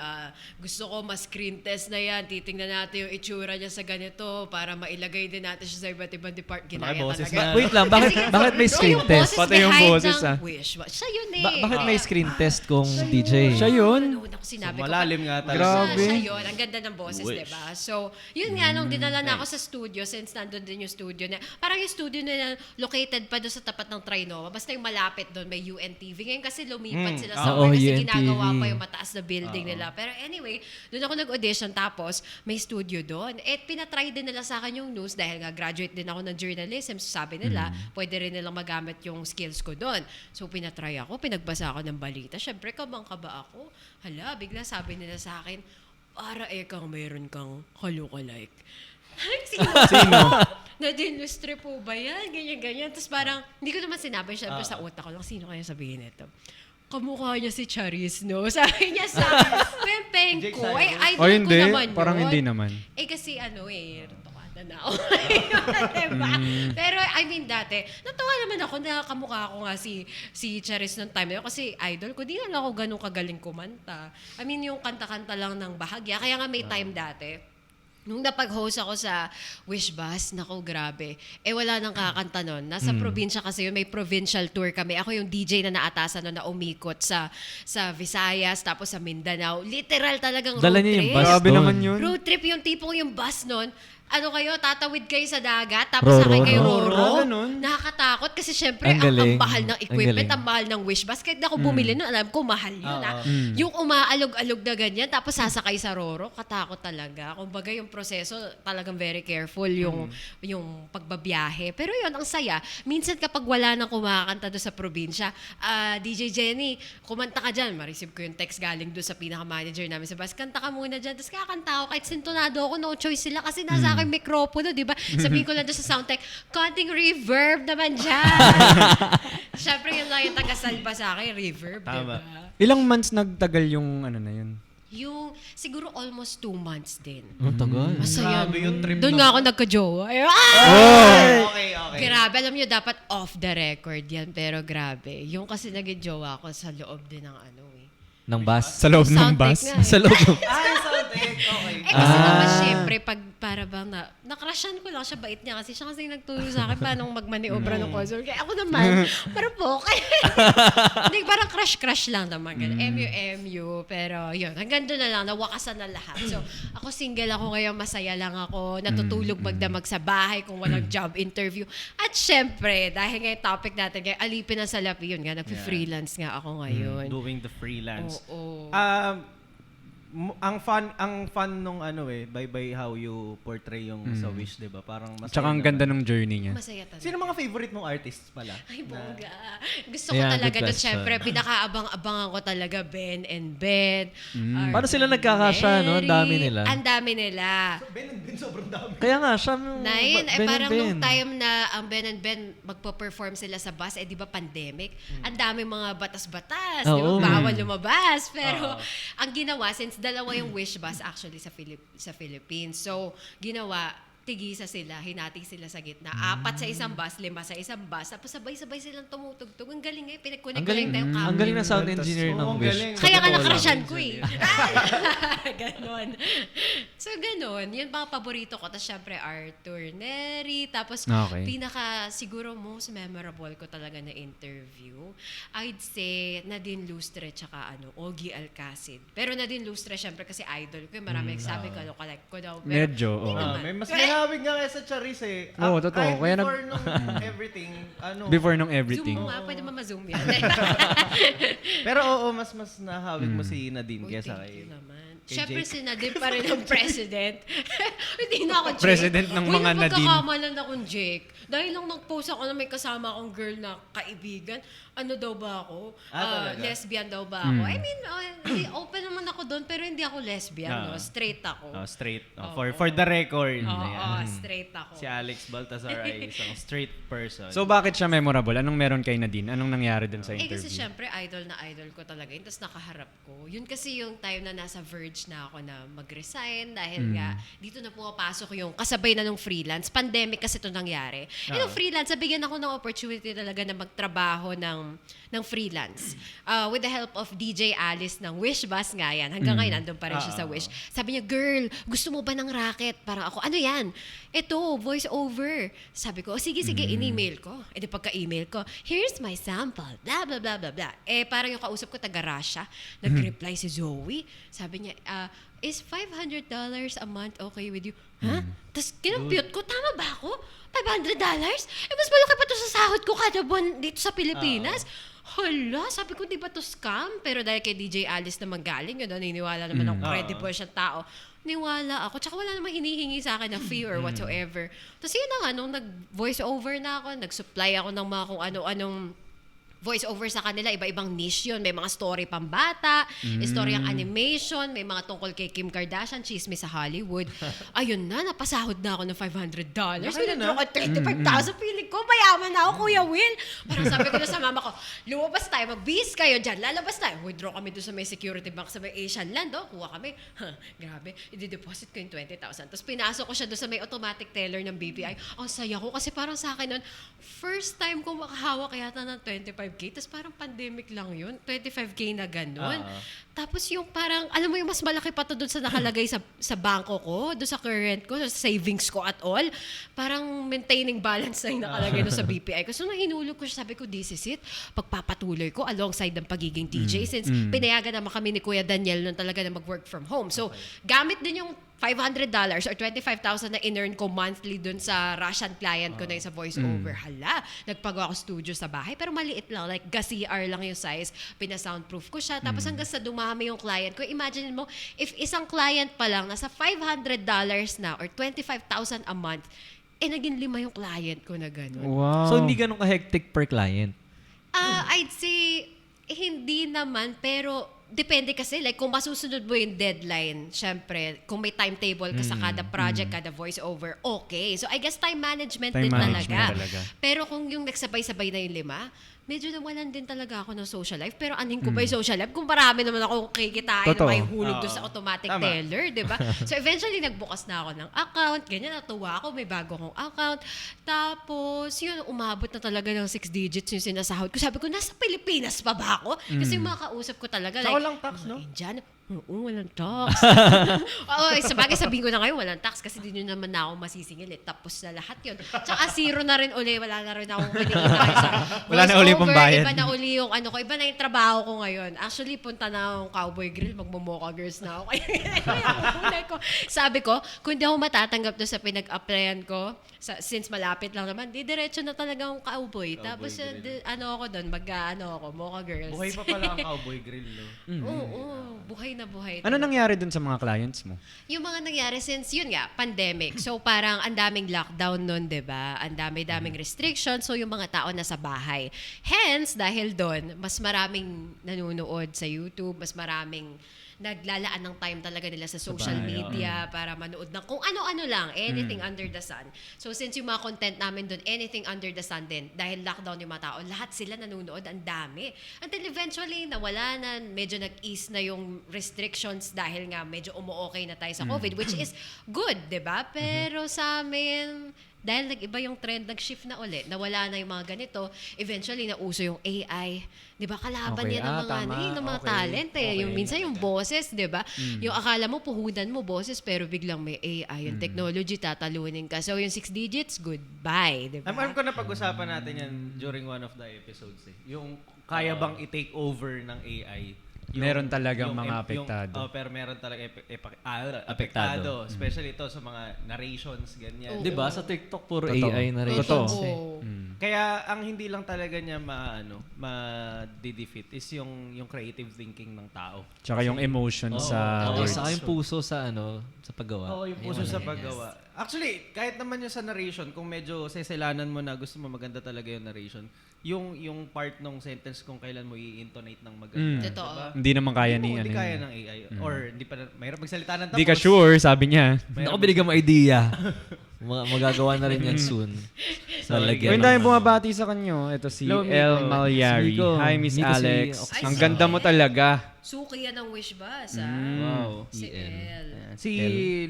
Gusto ko mas screen test na yan. Titingnan natin yung itsura niya sa ganito para mailagay din natin siya sa iba't ibang department. Ginaya boses talaga. na. Wait lang, bakit may screen test? Pati yung boses, ng ah. Wish. Siya yun eh. Bakit may screen test kung DJ? Siya yun? Ano ko sinabi So, ko. malalim nga talaga. Grabe. Siya yun. Ang ganda ng boses, Wish. diba? So, yun nga, nung dinala na ako sa studio, since nandun din yung studio na, parang yung studio na located pa doon sa tapat ng Trinoma, basta yung malapit doon, may UNTV. Ngayon kasi lumipat sila sa Oo, kasi UNTV. ginagawa pa yung mataas na building nila. Pero anyway, doon ako nag-audition, tapos may studio doon. Pinatry din nila sa akin yung news dahil nga graduate din ako ng journalism. So sabi nila, pwede rin nilang magamit yung skills ko doon. So pinatry ako, pinagbasa ako ng balita. Syempre, kabang-kaba ako. Hala, bigla sabi nila sa akin, para ekang meron kang ka-lookalike. Sino? Nadinustre po ba yan? Ganyan. Tapos parang, hindi ko naman sinabi, syempre sa utak ko lang, sino kaya sabihin ito? Kamukha niya si Charis, no? Sabi niya sa pempeng ko. Ay, idol ko hindi. naman yun. Parang hindi naman. Kasi tokada na ako. Diba? Pero I mean, dati, natawa naman ako na kamukha ko nga si Charis nung time na yun. Kasi idol ko, di naman ako ganun kagaling kumanta. I mean, yung kanta-kanta lang ng bahagya. Kaya nga may time dati. Nung napag-host ako sa Wish Bus, naku, grabe. Wala nang kakanta nun. Nasa probinsya kasi yun, may provincial tour kami. Ako yung DJ na naatasan nun na umikot sa Visayas, tapos sa Mindanao. Literal talagang Dala road niya yung trip. bus Grabe doon. naman yun. Road trip yung tipong yung bus nun. Tatawid kayo sa dagat, tapos sakay kayo Roro. Nakakatakot kasi syempre, Ang ang galing. mahal ng equipment, Ang galing. ang mahal ng Wish Bus. Kahit ako bumili nun, alam ko, mahal yun. Yung umaalog-alog na ganyan, tapos sasakay sa Roro, katakot talaga. Kumbaga yung proseso, talagang very careful yung pagbabiyahe. Pero yun, ang saya. Minsan kapag wala nang kumakanta doon sa probinsya, DJ Jenny, kumanta ka dyan. Ma-receive ko yung text galing doon sa pinaka-manager namin sa bus. Kanta ka muna dyan. Tapos kakanta ako. Kahit sintonado ako, no choice sila kasi nasa aking mikropono, di ba? Sabihin ko lang doon sa soundtech, konting reverb naman dyan. Siyempre yun lang yung taga-salba sa akin, reverb, di ba? Ilang months nagtagal yung ano na yun? Yung, siguro almost 2 months din. Ang tagal. Masaya. Grabe yung trip Doon nun. nga ako nagka-jowa. Okay. Grabe, alam nyo, dapat off the record yan. Pero grabe. Yung kasi naging jowa ko sa loob din ng ano eh. Ng bus. Sa loob ng Soundtech bus? nga eh. Sa loob. Soundtech. Okay. Kasi naman syempre, pag para bang nakrashan ko lang siya, bait niya kasi siya kasi nagturo sa akin paano magmaniobra ng console. Kaya ako naman, parang po, hindi, parang crush lang naman. MU. Pero yun, hanggang doon na lang, nawakasan na lahat. So, ako single ako ngayon, masaya lang ako, natutulog magdamag sa bahay kung walang job interview. At syempre, dahil nga yung topic natin, kaya alipin ang salapi yun nga, nag-freelance nga ako ngayon. Doing the freelance. Oo. Ang fun nung by how you portray yung sa Wish, 'di ba? Parang masaya. Tsaka ang naman. ganda ng journey niya. Masaya talaga. Sino mga favorite mong artists pala? Ay, bongga. Gusto ko Yeah, talaga good doon, question. syempre, pinakaabang-abangan ko talaga Ben and Ben. Paano sila nagkakasya, no? Ang dami nila. Ang dami nila. Ben and Ben sobrang dami. Kaya nga, siya Nine, Ben and parang Ben. nung time na ang Ben and Ben magpo-perform sila sa bus, di ba pandemic? Ang dami mga batas-batas, di ba? Oo. Bawal lumabas. Pero ang ginawa, since dalawa yung Wish Bus actually sa Philippines. So, ginawa, tigisa sila, hinati sila sa gitna. 4 sa isang bus, 5 sa isang bus. Tapos sabay-sabay silang tumutugtog. Ang galing eh, pinag-connect Ang galing, tayong ang galing na sound engineer ng Oo, ang Wish. galing. Kaya nga Totoo nakrasyan lang. ko eh. Ganon. So, ganon. Yun mga paborito ko. Tapos, syempre, Arthur Neri. Tapos, Okay. siguro most memorable ko talaga na interview, I'd say, Nadine Lustre tsaka Ogie Alcacid. Pero Nadine Lustre, syempre, kasi idol ko. Marami nagsabi ko, like ko daw. Pero, Medyo, hindi oo. naman. May mas manawig nga kaysa Charis eh. Oo, totoo. Kahit Kaya before nung everything, Before nung Zoom everything. mo nga, pwede mo ma-zoom yan. Pero oo, mas nahawig mo si Nadine Uy, kaysa thank you kay... naman. kay Siyempre, Jake. si Nadine pa rin ang president. Hindi na ako Jake. President ng mga Nadine. Napagkakamalan akong Jake. Dahil lang nag-post ako na may kasama akong girl na kaibigan. Ano daw ba ako? Talaga? Lesbian daw ba ako? I mean, open naman ako doon, pero hindi ako lesbian. No? Straight ako. Straight. Oo. For the record. Oo, Ayan. straight ako. Si Alex Baltazar ay isang straight person. So bakit siya memorable? Anong meron kay Nadine? Anong nangyari dun sa interview? Kasi syempre, idol na idol ko talaga yun. Tapos nakaharap ko. Yun kasi yung time na nasa verge na ako na mag-resign dahil nga dito na pumapasok yung kasabay na nung freelance. Pandemic kasi ito nangyari. Nung freelance, nabigyan ako ng opportunity talaga na magtrabaho ng freelance. With the help of DJ Alice ng Wish Bus nga yan. Hanggang ngayon, nandun pa rin siya sa Wish. Sabi niya, girl, gusto mo ba ng racket? Parang ako, ano yan? Ito, voice over. Sabi ko, sige, in-email ko. E di pagka-email ko, here's my sample, blah, blah, blah, blah, blah. Parang yung kausap ko, taga-Russia. Nag-reply si Zoe. Sabi niya, is $500 a month okay with you? Huh? Tapos kinampute ko, tama ba ako? $500? Mas malaki pa to sa sahod ko kada buwan dito sa Pilipinas. Hala, sabi ko, di ba to scam? Pero dahil kay DJ Alice na magaling, yun, naniniwala naman ako, credible siyang tao. Niwala ako. Tsaka wala namang hinihingi sa akin na fee or whatsoever. Tapos yun na nga, nung nag-voice over na ako, nag-supply ako ng mga kung ano-anong voice-over sa kanila, iba-ibang niche yun. May mga story pambata, story ang animation, may mga tungkol kay Kim Kardashian, chismis sa Hollywood. Ayun na, napasahod na ako ng $500. Withdraw ko 25,000. Feeling ko, mayaman na ako, Kuya Will. Parang sabi ko na sa mama ko, lumabas tayo, mag-bis kayo dyan, lalabas tayo. Withdraw kami doon sa may security bank sa may Asian Land. Kuha kami. Grabe, i-deposit ko yung 20,000. Tapos pinasok ko siya doon sa may automatic teller ng BPI. Ang saya ko kasi parang sa akin nun, first time ko makahawak yata ng 25K. Tapos parang pandemic lang yun. 25K na ganun. Tapos yung parang, alam mo yung mas malaki pa to doon sa nakalagay sa bangko ko, doon sa current ko, sa savings ko at all. Parang maintaining balance na yung nakalagay doon sa BPI ko. So nung hinulog ko siya, sabi ko, this is it. Pagpapatuloy ko alongside ng pagiging DJ since pinayagan naman kami ni Kuya Daniel nun talaga na mag-work from home. So gamit din yung $500 or 25,000 na in-earn ko monthly dun sa Russian client ko na yung sa voice-over. Hala, nagpagawa ako studio sa bahay, pero maliit lang, like CR lang yung size, pina-soundproof ko siya. Tapos hanggang sa dumami yung client ko, imagine mo, if isang client pa lang, nasa $500 na or 25,000 a month, naging 5 yung client ko na gano'n. Wow. So, hindi ganun ka-hectic per client? I'd say, hindi naman, pero depende kasi, like kung masusunod mo yung deadline, syempre, kung may timetable ka sa kada project, kada voice-over, okay. So I guess time management din talaga. Pero kung yung nagsabay-sabay na yung 5, medyo nawalan din talaga ako ng social life. Pero anin ko ba yung social life? Kung marami naman ako kikitain na may hulog doon sa automatic teller, di ba? So eventually, nagbukas na ako ng account. Ganyan, natuwa ako. May bago akong account. Tapos, yun, umabot na talaga ng 6 digits yung sinasahod ko. Sabi ko, nasa Pilipinas pa ba ako? Kasi yung mga kausap ko talaga, like, walang tax, no? Indian, walang tax. Oo, sabagay sabihin ko na ngayon, walang tax kasi di nyo naman na ako masisingil. Tapos na lahat yun. Tsaka zero na rin uli. Wala na rin akong kinikita. Wala na uli pambayad. Iba na uli yung ano ko. Iba na yung trabaho ko ngayon. Actually, punta na akong Cowboy Grill. Magmomoka girls na ako. Sabi ko, kung di ako matatanggap doon sa pinag-applyan ko, since malapit lang naman, di diretso na talaga akong cowboy. Tapos, ako doon, mocha girls. Buhay pa pala ang Cowboy Grill, no? Oo, buhay na buhay. Ano nangyari dun sa mga clients mo? Yung mga nangyari since yun nga, pandemic. So parang ang daming lockdown nun, 'di ba? Ang daming restrictions, so yung mga tao nasa bahay. Hence, dahil doon, mas maraming nanonood sa YouTube, mas maraming naglalaan ng time talaga nila sa social media para manood ng kung ano-ano lang, anything under the sun. So since yung mga content namin doon, anything under the sun din, dahil lockdown yung mga tao, lahat sila nanonood, ang dami. Until eventually, nawala na, medyo nag-ease na yung restrictions dahil nga medyo umu-okay na tayo sa COVID, which is good, di ba? Pero sa amin, dahil nag-iba yung trend, nag-shift na ulit, nawala na yung mga ganito, eventually nauso yung AI. Di ba? Kalaban yan ng mga, ng mga talent eh. Yung, minsan yung boses, di ba? Yung akala mo, puhunan mo boses, pero biglang may AI. Yung technology, tatalunin ka. So yung 6 digits, goodbye. Di ba? Alam ko na pag-usapan natin yan during one of the episodes eh. Yung kaya bang i-take over ng AI? Meron talagang mga apektado. Pero meron talaga apektado. Especially ito sa mga narrations, ganyan. Di ba? Sa TikTok, puro Totoo. AI na rin. Totoo. Kaya ang hindi lang talaga niya ma-defeat is yung creative thinking ng tao. Tsaka yung emotion sa words. Sa yung puso sa paggawa. Oo, yung puso sa paggawa. Actually, kahit naman yung sa narration, kung medyo sesilanan mo na gusto mo maganda talaga yung narration, yung part ng sentence kung kailan mo i-intonate ng maganda. Totoo. Diba? Hindi naman kaya ni Hindi kaya ng AI. Or hindi pa, mahirap magsalita ng tapos. Hindi ka sure, sabi niya. Naku, binigyan mo idea. Magagawa na rin yan soon. So, Kung dahil bumabati sa kanyo, ito si Hello, El Miko. Malyari. Miko. Hi, Miss Miko, si Alex. Oxy. Ang ganda mo talaga. Suki yan ng wish bus, Wow. Si El. Si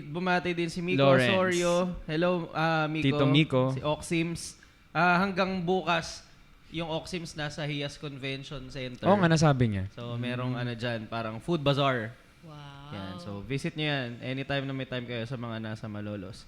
bumati din si Miko Lawrence. Osorio. Hello, Miko. Tito Miko. Si Oxims. Hanggang bukas, yung Oxims nasa Hias Convention Center. Oo nga, nasabi niya. So, merong dyan, parang food bazaar. Wow. Yan. So, visit nyo yan. Anytime na may time kayo sa mga nasa Malolos.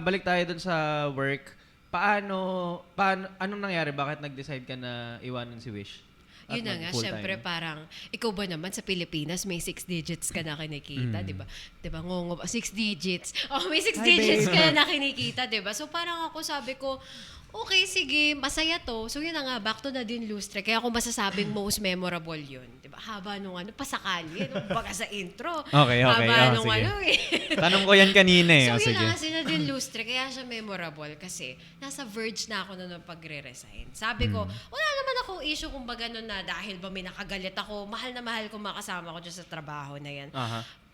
Balik tayo dun sa work. Anong nangyari? Bakit nag-decide ka na iwanan si Wish? At Yun na nga, mag-full-time? syempre parang, ikaw ba naman sa Pilipinas, may 6 digits ka na kinikita, di ba? Di ba, ngongo, 6 digits. Oh, may 6 digits ka na kinikita, di ba? So parang ako sabi ko, okay, sige, masaya to. So yun na nga, back to Nadine Lustre. Kaya kung masasabing most memorable yun. Diba? Haba nung pasakali. Nung baga sa intro. Okay. Haba nung Sige. eh. Tanong ko yan kanina eh. So O, yun sige. na nga, si Nadine Lustre, kaya siya memorable kasi nasa verge na ako na nung pagre-resign. Sabi ko, wala naman akong issue kung baga nun na dahil ba may nakagalit ako, mahal na mahal ko makasama ko dyan sa trabaho na yan.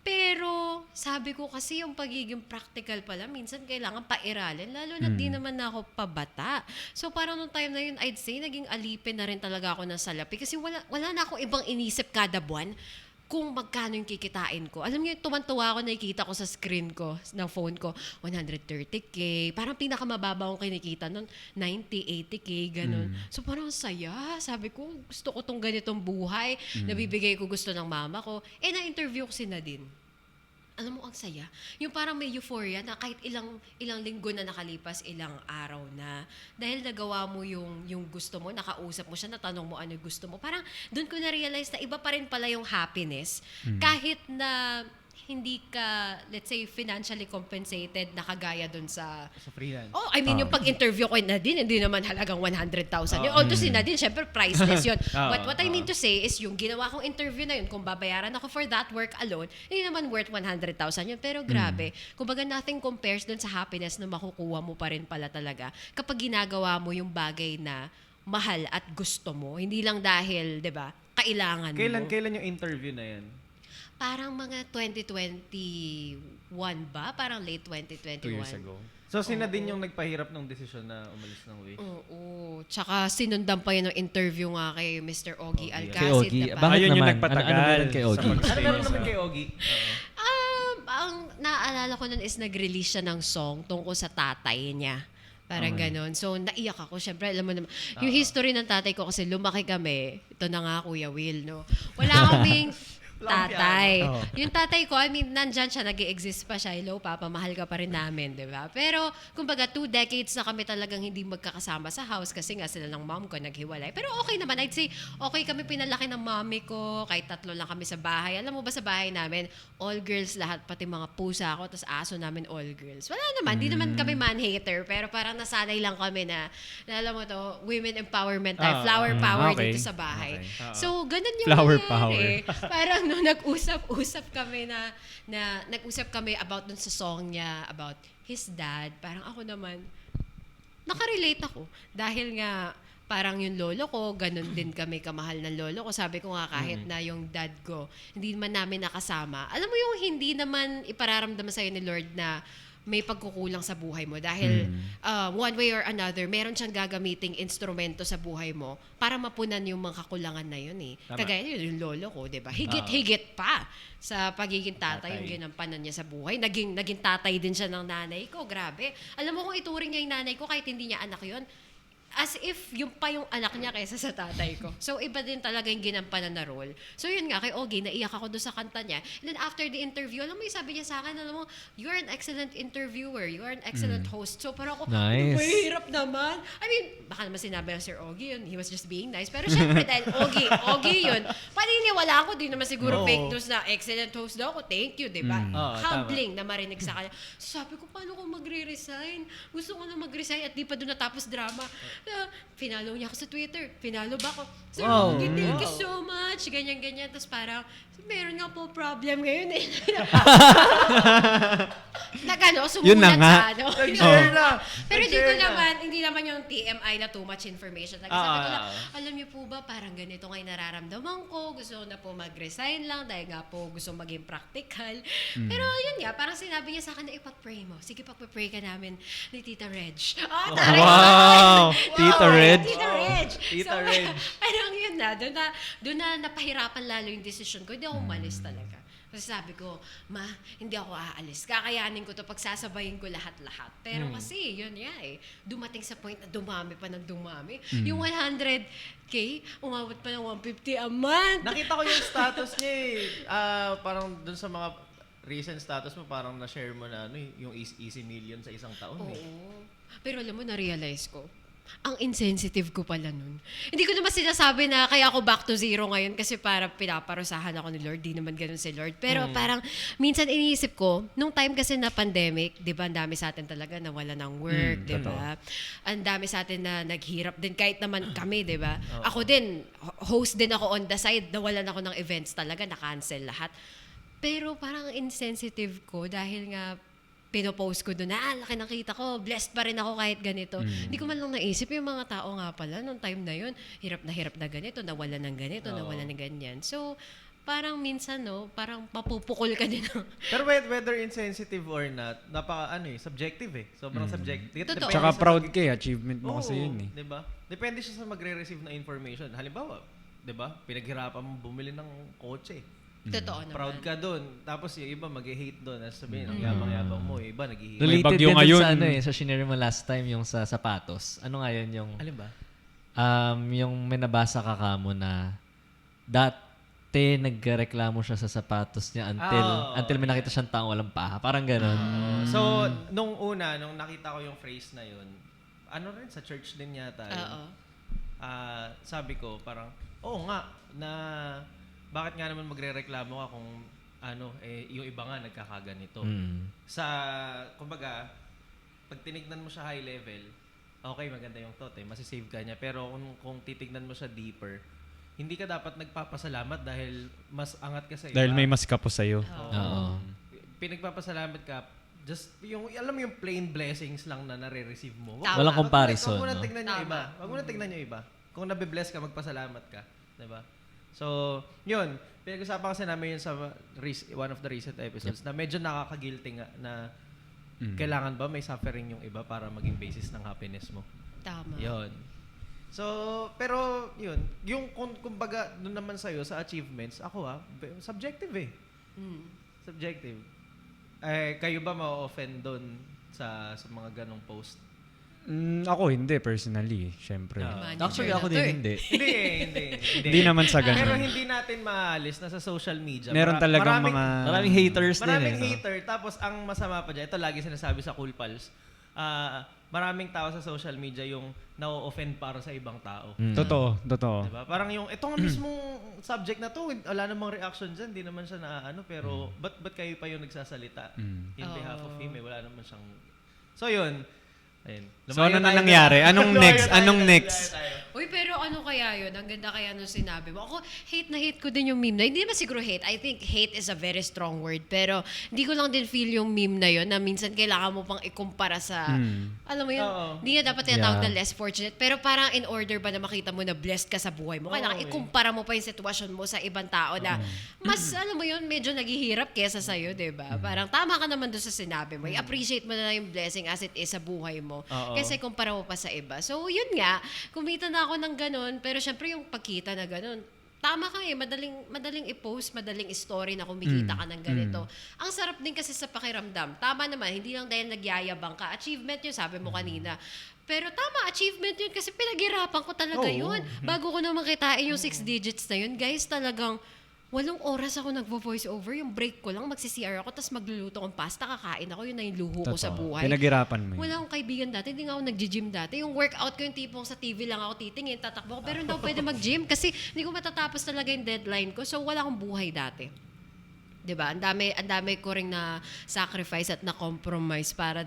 Pero sabi ko kasi yung pagiging practical pala, minsan kailangan pairalin, lalo na di naman na ako pabata. So parang nung time na yun, I'd say, naging alipin na rin talaga ako ng salapi kasi wala na akong ibang inisip kada buwan kung magkano yung kikitain ko. Alam niyo, tuwan-tuwa ako, nakikita ko sa screen ko, ng phone ko, 130K. Parang pinakamababa akong kinikita nun, 90, 80K, ganun. So parang saya. Sabi ko, gusto ko tong ganitong buhay. Nabibigay ko gusto ng mama ko. Na-interview ko si Nadine. Alam mo, ang saya. Yung parang may euphoria na kahit ilang linggo na nakalipas, ilang araw na. Dahil nagawa mo yung gusto mo, nakausap mo siya, natanong mo ano gusto mo. Parang doon ko na-realize na iba pa rin pala yung happiness. Kahit na hindi ka, let's say, financially compensated na kagaya dun sa freelance. Oh, I mean, yung pag-interview ko Nadine, hindi naman halagang 100,000 yun. Although si Nadine, syempre, priceless yun. But what I mean to say is, yung ginawa kong interview na yun, kung babayaran ako for that work alone, hindi naman worth 100,000 yun. Pero grabe, kumbaga nothing compares dun sa happiness na makukuha mo pa rin pala talaga kapag ginagawa mo yung bagay na mahal at gusto mo. Hindi lang dahil, di ba, kailangan mo. Kailan yung interview na yan? Parang mga 2021 ba? Parang late 2021. 2 years ago. So, sina din yung nagpahirap ng desisyon na umalis ng Way? Oo. Tsaka sinundan pa yun ng interview nga kay Mr. Ogie Alcacid. Kay Ogie. na Bakit parang- Ayun yung naman? nagpatagal Ano meron kay sa Ogie? Ano pag-stay meron sa- naman kay Ogie? Ang naaalala ko nun is nag-release siya ng song tungkol sa tatay niya. Parang ganon. So, naiyak ako. Siyempre, alam mo naman, yung history ng tatay ko kasi lumaki kami. Ito na nga, Kuya Will, no? Wala kaming tatay. Yung tatay ko, I mean, nandyan siya, nag-i-exist pa siya. Hello, Papa, mahal ka pa rin namin, di ba? Pero, kumbaga, 2 decades na kami talagang hindi magkakasama sa house kasi nga sila ng mom ko naghiwalay. Pero okay naman. I'd say, okay kami pinalaki ng mommy ko. Kahit 3 lang kami sa bahay. Alam mo ba sa bahay namin, all girls lahat, pati mga pusa ko, tapos aso namin all girls. Wala naman. Di naman kami man-hater. Pero parang nasanay lang kami na alam mo to, women empowerment tayo. Flower power okay. dito sa bahay. Okay. So, ganun yung Flower nangyari. Parang nung nag-usap kami na nag-usap kami about dun sa song niya, about his dad, parang ako naman, nakarelate ako. Dahil nga, parang yung lolo ko, ganun din kami kamahal ng lolo ko. Sabi ko nga kahit na yung dad ko, hindi man namin nakasama. Alam mo yung hindi naman ipararamdam sa'yo ni Lord na may pagkukulang sa buhay mo dahil one way or another, meron siyang gagamiting instrumento sa buhay mo para mapunan yung mga kakulangan na yun eh. Tama. Kagaya yun, yung lolo ko, di ba? Higit pa sa pagiging tatay yung ginampanan niya sa buhay. Naging tatay din siya ng nanay ko. Grabe. Alam mo kung ituring niya yung nanay ko kahit hindi niya anak yun, as if yung pa yung anak niya kaysa sa tatay ko. So, iba din talaga yung ginampanan na role. So, yun nga, kay Ogie, naiyak ako doon sa kanta niya. And then, after the interview, alam mo, yung sabi niya sa akin, alam mo, you're an excellent interviewer. You are an excellent host. So, parang ako, Nice. mahirap naman. I mean, baka naman sinabi ng Sir Ogie yun. He was just being nice. Pero syempre, dahil Ogie yun, paniniwala ako, di naman siguro fake news na excellent host daw ako. Thank you, di ba? Oo, Humbling na marinig sa kanya. So, sabi ko, paano ko magre-resign? Gusto ko na mag-resign at di pa doon natapos drama. Pinalo niya ako sa Twitter. Pinalo ba ako? Sir Ogie, thank you so much. Ganyan-ganyan. Tapos parang, meron nga po problem ngayon eh. Nagano, Yun na sumulat nga. sa ano. Nag-share na. Pero Nag-share na. hindi naman yung TMI na too much information. Sabi ko lang, alam niyo po ba, parang ganito ngayon nararamdaman ko. Gusto ko na po mag-resign lang dahil nga po gusto maging practical. Pero yun nga, parang sinabi niya sa akin na ipag-pray mo. Sige, pag-pray ka namin ni Tita Reg. Oh, taray! Wow! Tita Reg. Tita Reg. Tita So, Reg. parang yun na, doon na napahirapan lalo yung decision ko. Hindi ako umalis talaga. Kasi sabi ko, ma, hindi ako aalis. Kakayanin ko to pagsasabayin ko lahat-lahat. Pero kasi, yun nga eh. Dumating sa point na dumami pa ng dumami. Yung 100K, umabot pa ng 150 a month. Nakita ko yung status niya eh. Parang dun sa mga recent status mo, parang na-share mo na ano, yung easy million sa isang taon eh. Oo. Pero alam mo, na-realize ko, ang insensitive ko pala nun. Hindi ko naman sinasabi na kaya ako back to zero ngayon kasi para pinaparusahan ako ni Lord. Di naman ganun si Lord. Pero parang minsan iniisip ko, nung time kasi na pandemic, di ba, ang dami sa atin talaga nawala ng work, di ba? Ang dami sa atin na naghirap din, kahit naman kami, di ba? Ako din, host din ako on the side, nawalan ako ng events talaga, na-cancel lahat. Pero parang insensitive ko dahil nga pinopost ko doon na, laki nakita ko, blessed pa rin ako kahit ganito. Hindi ko man lang naisip yung mga tao nga pala, nung time na yun, hirap na ganito, nawala ng ganito, nawala ng ganyan. So, parang minsan, no, parang mapupukol ka din. Pero whether insensitive or not, subjective eh. Sobrang subjective. Totoo. Tsaka proud ka achievement mo kasi yun eh. Diba? Depende siya sa magre-receive na information. Halimbawa, diba? Pinaghirapan mo bumili ng kotse. Totoo naman. Proud ka doon. Tapos yung iba mag-hate doon. Sabihin, ang yabang-yabang mo. Yung iba nag-hate. May Related bagyo din ngayon. sa sa shinare mo last time, yung sa sapatos. Ano nga yun yung... Alin ba? Yung may nabasa ka kamo na dati nagreklamo siya sa sapatos niya until may nakita siyang taong walang paha. Parang gano'n. So, nung nakita ko yung phrase na yun, sa church din yata yun. Oo. Sabi ko, parang, oo nga, na bakit nga naman magrereklamo ka kung yung iba nga nagkakaganito. Kumbaga, pag tinignan mo siya high level, okay, maganda yung thought masisave ka niya. Pero kung titignan mo siya deeper, hindi ka dapat nagpapasalamat dahil mas angat ka sa iba. Dahil may mas kapo sa'yo. Oo. Pinagpapasalamat ka, just alam mo yung plain blessings lang na nare-receive mo. Tama. Walang comparison. Huwag mo na no? tignan yung iba. Huwag mo na tignan yung iba. Kung nabibless ka, magpasalamat ka. Diba? So, yun. Pinag-usapan kasi namin yun sa one of the recent episodes na medyo nakaka-guilty nga na kailangan ba may suffering yung iba para maging basis ng happiness mo. Tama. Yun. So, pero yun. Yung kumbaga doon naman sa'yo sa achievements, ako subjective eh. Subjective. Kayo ba ma-offend doon sa mga ganong post? Ako hindi, personally. Siyempre. Actually, ako din hindi. Hindi. Hindi naman sa ganun. Pero hindi natin maalis na sa social media. Meron talagang mga... Maraming haters din Maraming no? hater. Tapos ang masama pa dyan, ito lagi sinasabi sa Cool Pals, maraming tao sa social media yung na-offend para sa ibang tao. Totoo. Diba? Parang yung, ito nga mismong subject na to, wala namang reaction dyan, hindi naman siya pero ba't kayo pa yung nagsasalita in behalf of him? Wala naman siyang... So yun. Ayun. So ano na nangyari? Anong next? Uy, pero ano kaya yun? Ang ganda kaya nung sinabi mo. Ako, hate na hate ko din yung meme na. Hindi naman siguro hate. I think hate is a very strong word. Pero hindi ko lang din feel yung meme na yun na minsan kailangan mo pang ikumpara sa... Alam mo yun? Hindi nga dapat tinatawag na less fortunate. Pero parang in order ba na makita mo na blessed ka sa buhay mo, kailangan ikumpara mo pa yung sitwasyon mo sa ibang tao na mas, alam mo yun, medyo naghihirap kesa sa'yo, diba? Parang tama ka naman doon sa sinabi mo. I-appreciate mo na lang yung blessing as it is sa buhay mo. Kasi kumpara mo pa sa iba. So, yun nga, kumita na ako ng ganun, pero syempre yung pagkita na ganun, tama ka madaling i-post, madaling story na kumikita ka ng ganito. Ang sarap din kasi sa pakiramdam. Tama naman, hindi lang dahil nagyayabang ka. Achievement yun, sabi mo kanina. Pero tama, achievement yun kasi pinaghirapan ko talaga yun. Bago ko naman kitain yung 6 digits na yun, guys, talagang 8 oras ako nagvo-voice over. Yung break ko lang, magsi-CR ako, tapos magluluto kong pasta, kakain ako. Yun na yung luho ko sa buhay. Pinaghirapan mo yun. Wala akong kaibigan dati. Hindi nga ako nag-gym dati. Yung workout ko yung tipong sa TV lang ako titingin, tatakbo ko. Pero hindi ako pwede mag-gym kasi hindi ko matatapos talaga yung deadline ko. So, wala akong buhay dati. 'Di ba? Ang dami ko ring na sacrifice at na compromise para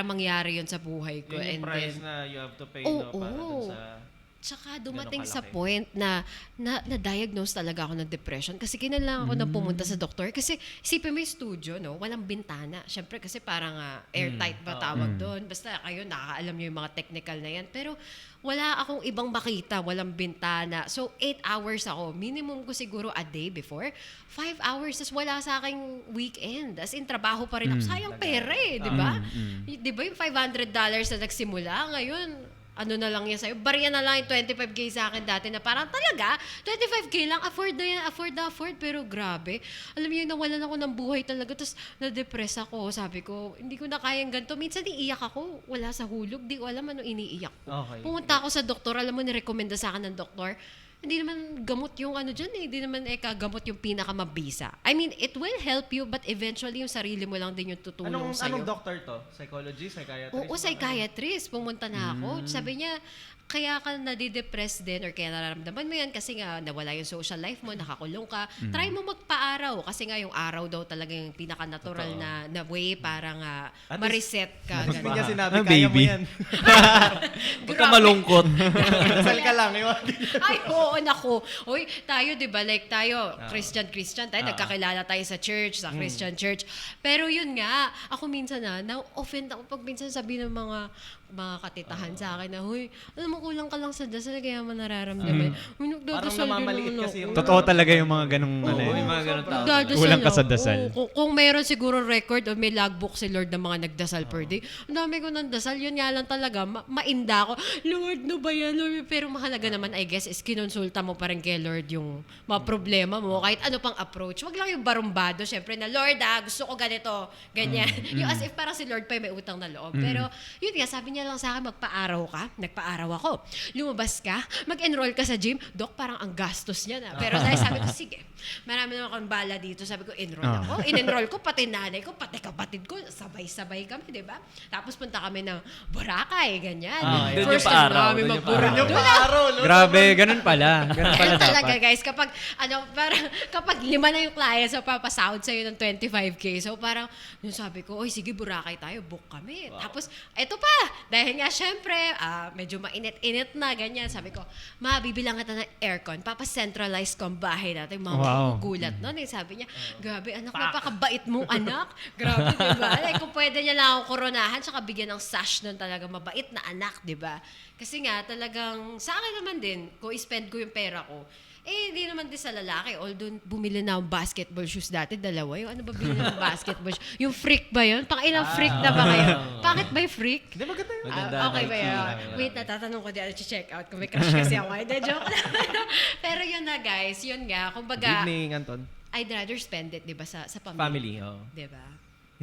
mangyari 'yon sa buhay ko. Yung price na you have to pay para dun sa... Tsaka dumating sa point na na-diagnose talaga ako ng depression kasi kinailangan ako na pumunta sa doktor kasi isipin mo yung studio, no? Walang bintana. Siyempre kasi parang airtight ba tawag doon. Basta kayo nakakaalam nyo yung mga technical na yan. Pero wala akong ibang makita, walang bintana. So 8 hours ako. Minimum ko siguro a day before. 5 hours, tas wala sa aking weekend. As in, trabaho pa rin ako. Sayang pera di ba? Di ba yung $500 na nagsimula, ngayon, ano na lang yan sa'yo. Bariya na lang yung 25K sa akin dati na parang talaga, 25K lang, afford na yan, afford. Pero grabe, alam niyo, nawalan ako ng buhay talaga. Tapos na-depress ako. Sabi ko, hindi ko na kayang ganito. Minsan iiyak ako, wala sa hulog. Di ko alam ano iniiyak ko. Okay. Pumunta ako sa doktor, alam mo, nirekomenda sa akin ng doktor. hindi naman gamot yung ano dyan eh. Hindi naman kagamot yung pinakamabisa. I mean, it will help you, but eventually yung sarili mo lang din yung tutulong sa'yo. Anong doctor to? Psychologist? Psychiatrist? Oo, psychiatrist. Pumunta na ako. Sabi niya, kaya ka nadidepress din or kaya nararamdaman mo yan kasi nga nawala yung social life mo, nakakulong ka. Try mo magpa-araw kasi nga yung araw daw talaga yung pinaka-natural na way para nga At ma-reset ka. Hindi niya ganun. sinabi, Ah, kaya mo baby. yan. Huwag ka malungkot. Dasal ka lang. Ay, oo, naku. Uy, tayo, di ba? Like tayo, Christian tayo, nagkakilala tayo sa church, sa Christian church. Pero yun nga, ako minsan na-offend ako pag minsan sabi ng mga katitahan sa akin na, huy, alam mo, kulang ka lang sa dasal, kaya mo nararamdaman. Uy, Parang nagdadasal namamaliit din kasi ako. yung... Totoo talaga yung mga ganong ano. Oo, yung mga ganun tao. Nagdadasal Kulang ka sa ako. dasal. Kung meron siguro record o may logbook si Lord ng mga nagdasal per day, ang dami ko ng dasal, yun nga lang talaga, mainda ako. Lord, no ba yan? Lord? Pero mahalaga naman, I guess, is kinonsulta mo pa rin kay Lord yung mga problema mo, kahit ano pang approach. Wag lang yung barumbado, syempre, na Lord, gusto ko ganito, ganyan. Yung as if parang si Lord pa yung may utang na loob. Pero, yun nga, sabi niya lang sa akin, magpa-araw ka. Nagpa-araw ako. Lumabas ka, mag-enroll ka sa gym. Dok, parang ang gastos niya na. Pero dahil sabi ko, sige, marami naman akong bala dito. Sabi ko, enroll ako. In-enroll ko, pati nanay ko, pati kapatid ko, sabay-sabay kami, di ba? Tapos punta kami ng Boracay, ganyan. Doon First yung time pa-araw, namin doon yung mag-Boracay. Yung paaraw, no? Grabe, ganun pala. Ganun pala Ayun talaga dapat. guys, kapag 5 na yung client, so papasahod sa'yo ng 25K. So parang, yung sabi ko, oy sige, Boracay tayo, book kami. Tapos, eto pa, dahil nga syempre, medyo mainit-init na, ganyan. Sabi ko, bibilang kita ng aircon, papacentralize ko ang bahay natin. Mga Wow. gulat nun. Eh, sabi niya, grabe, anak, napakabait mong anak. Grabe, diba? Like, kung pwede niya lang akong koronahan, tsaka bigyan ng sash nun talaga, mabait na anak, diba? Kasi nga, talagang, sa akin naman din, kung i-spend ko yung pera ko, hindi naman din sa lalaki. Although, bumili na akong basketball shoes dati, dalawa. Yung ano ba bili ng basketball shoes? Yung freak ba yun? Pang ilang freak na ba kayo? Bakit ba yung freak? Hindi, maganda yun. Maganda, Okay ba Nike. yun? Wait, natatanong ko din. Check out kung may crush kasi ako. Hindi, joke lang. Pero yun na guys, yun nga. Good Kumbaga, evening, Anton. I'd rather spend it, di ba, sa family. Family, oh. Di ba?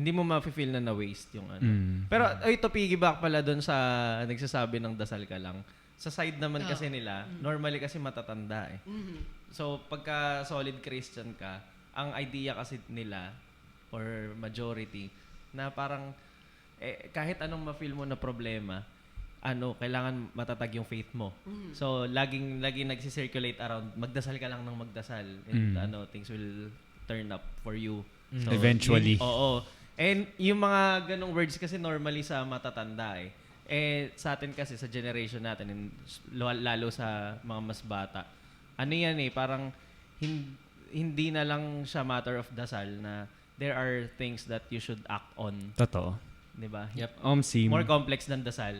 Hindi mo ma-feel na na-waste yung ano. Mm. Pero ito piggyback pala doon sa nagsasabi ng dasal ka lang. Sa side naman kasi nila, normally kasi matatanda eh. So pagka solid Christian ka, ang idea kasi nila or majority na parang kahit anong ma-feel mo na problema, kailangan matatag yung faith mo. So laging nagsi-circulate around, magdasal ka lang ng magdasal and things will turn up for you. So, Eventually. Oo. And yung mga ganong words kasi normally sa matatanda sa atin kasi sa generation natin, and lalo sa mga mas bata, yan parang hindi na lang siya matter of dasal na there are things that you should act on. Totoo. Diba? Yep. Omsim. More complex than dasal,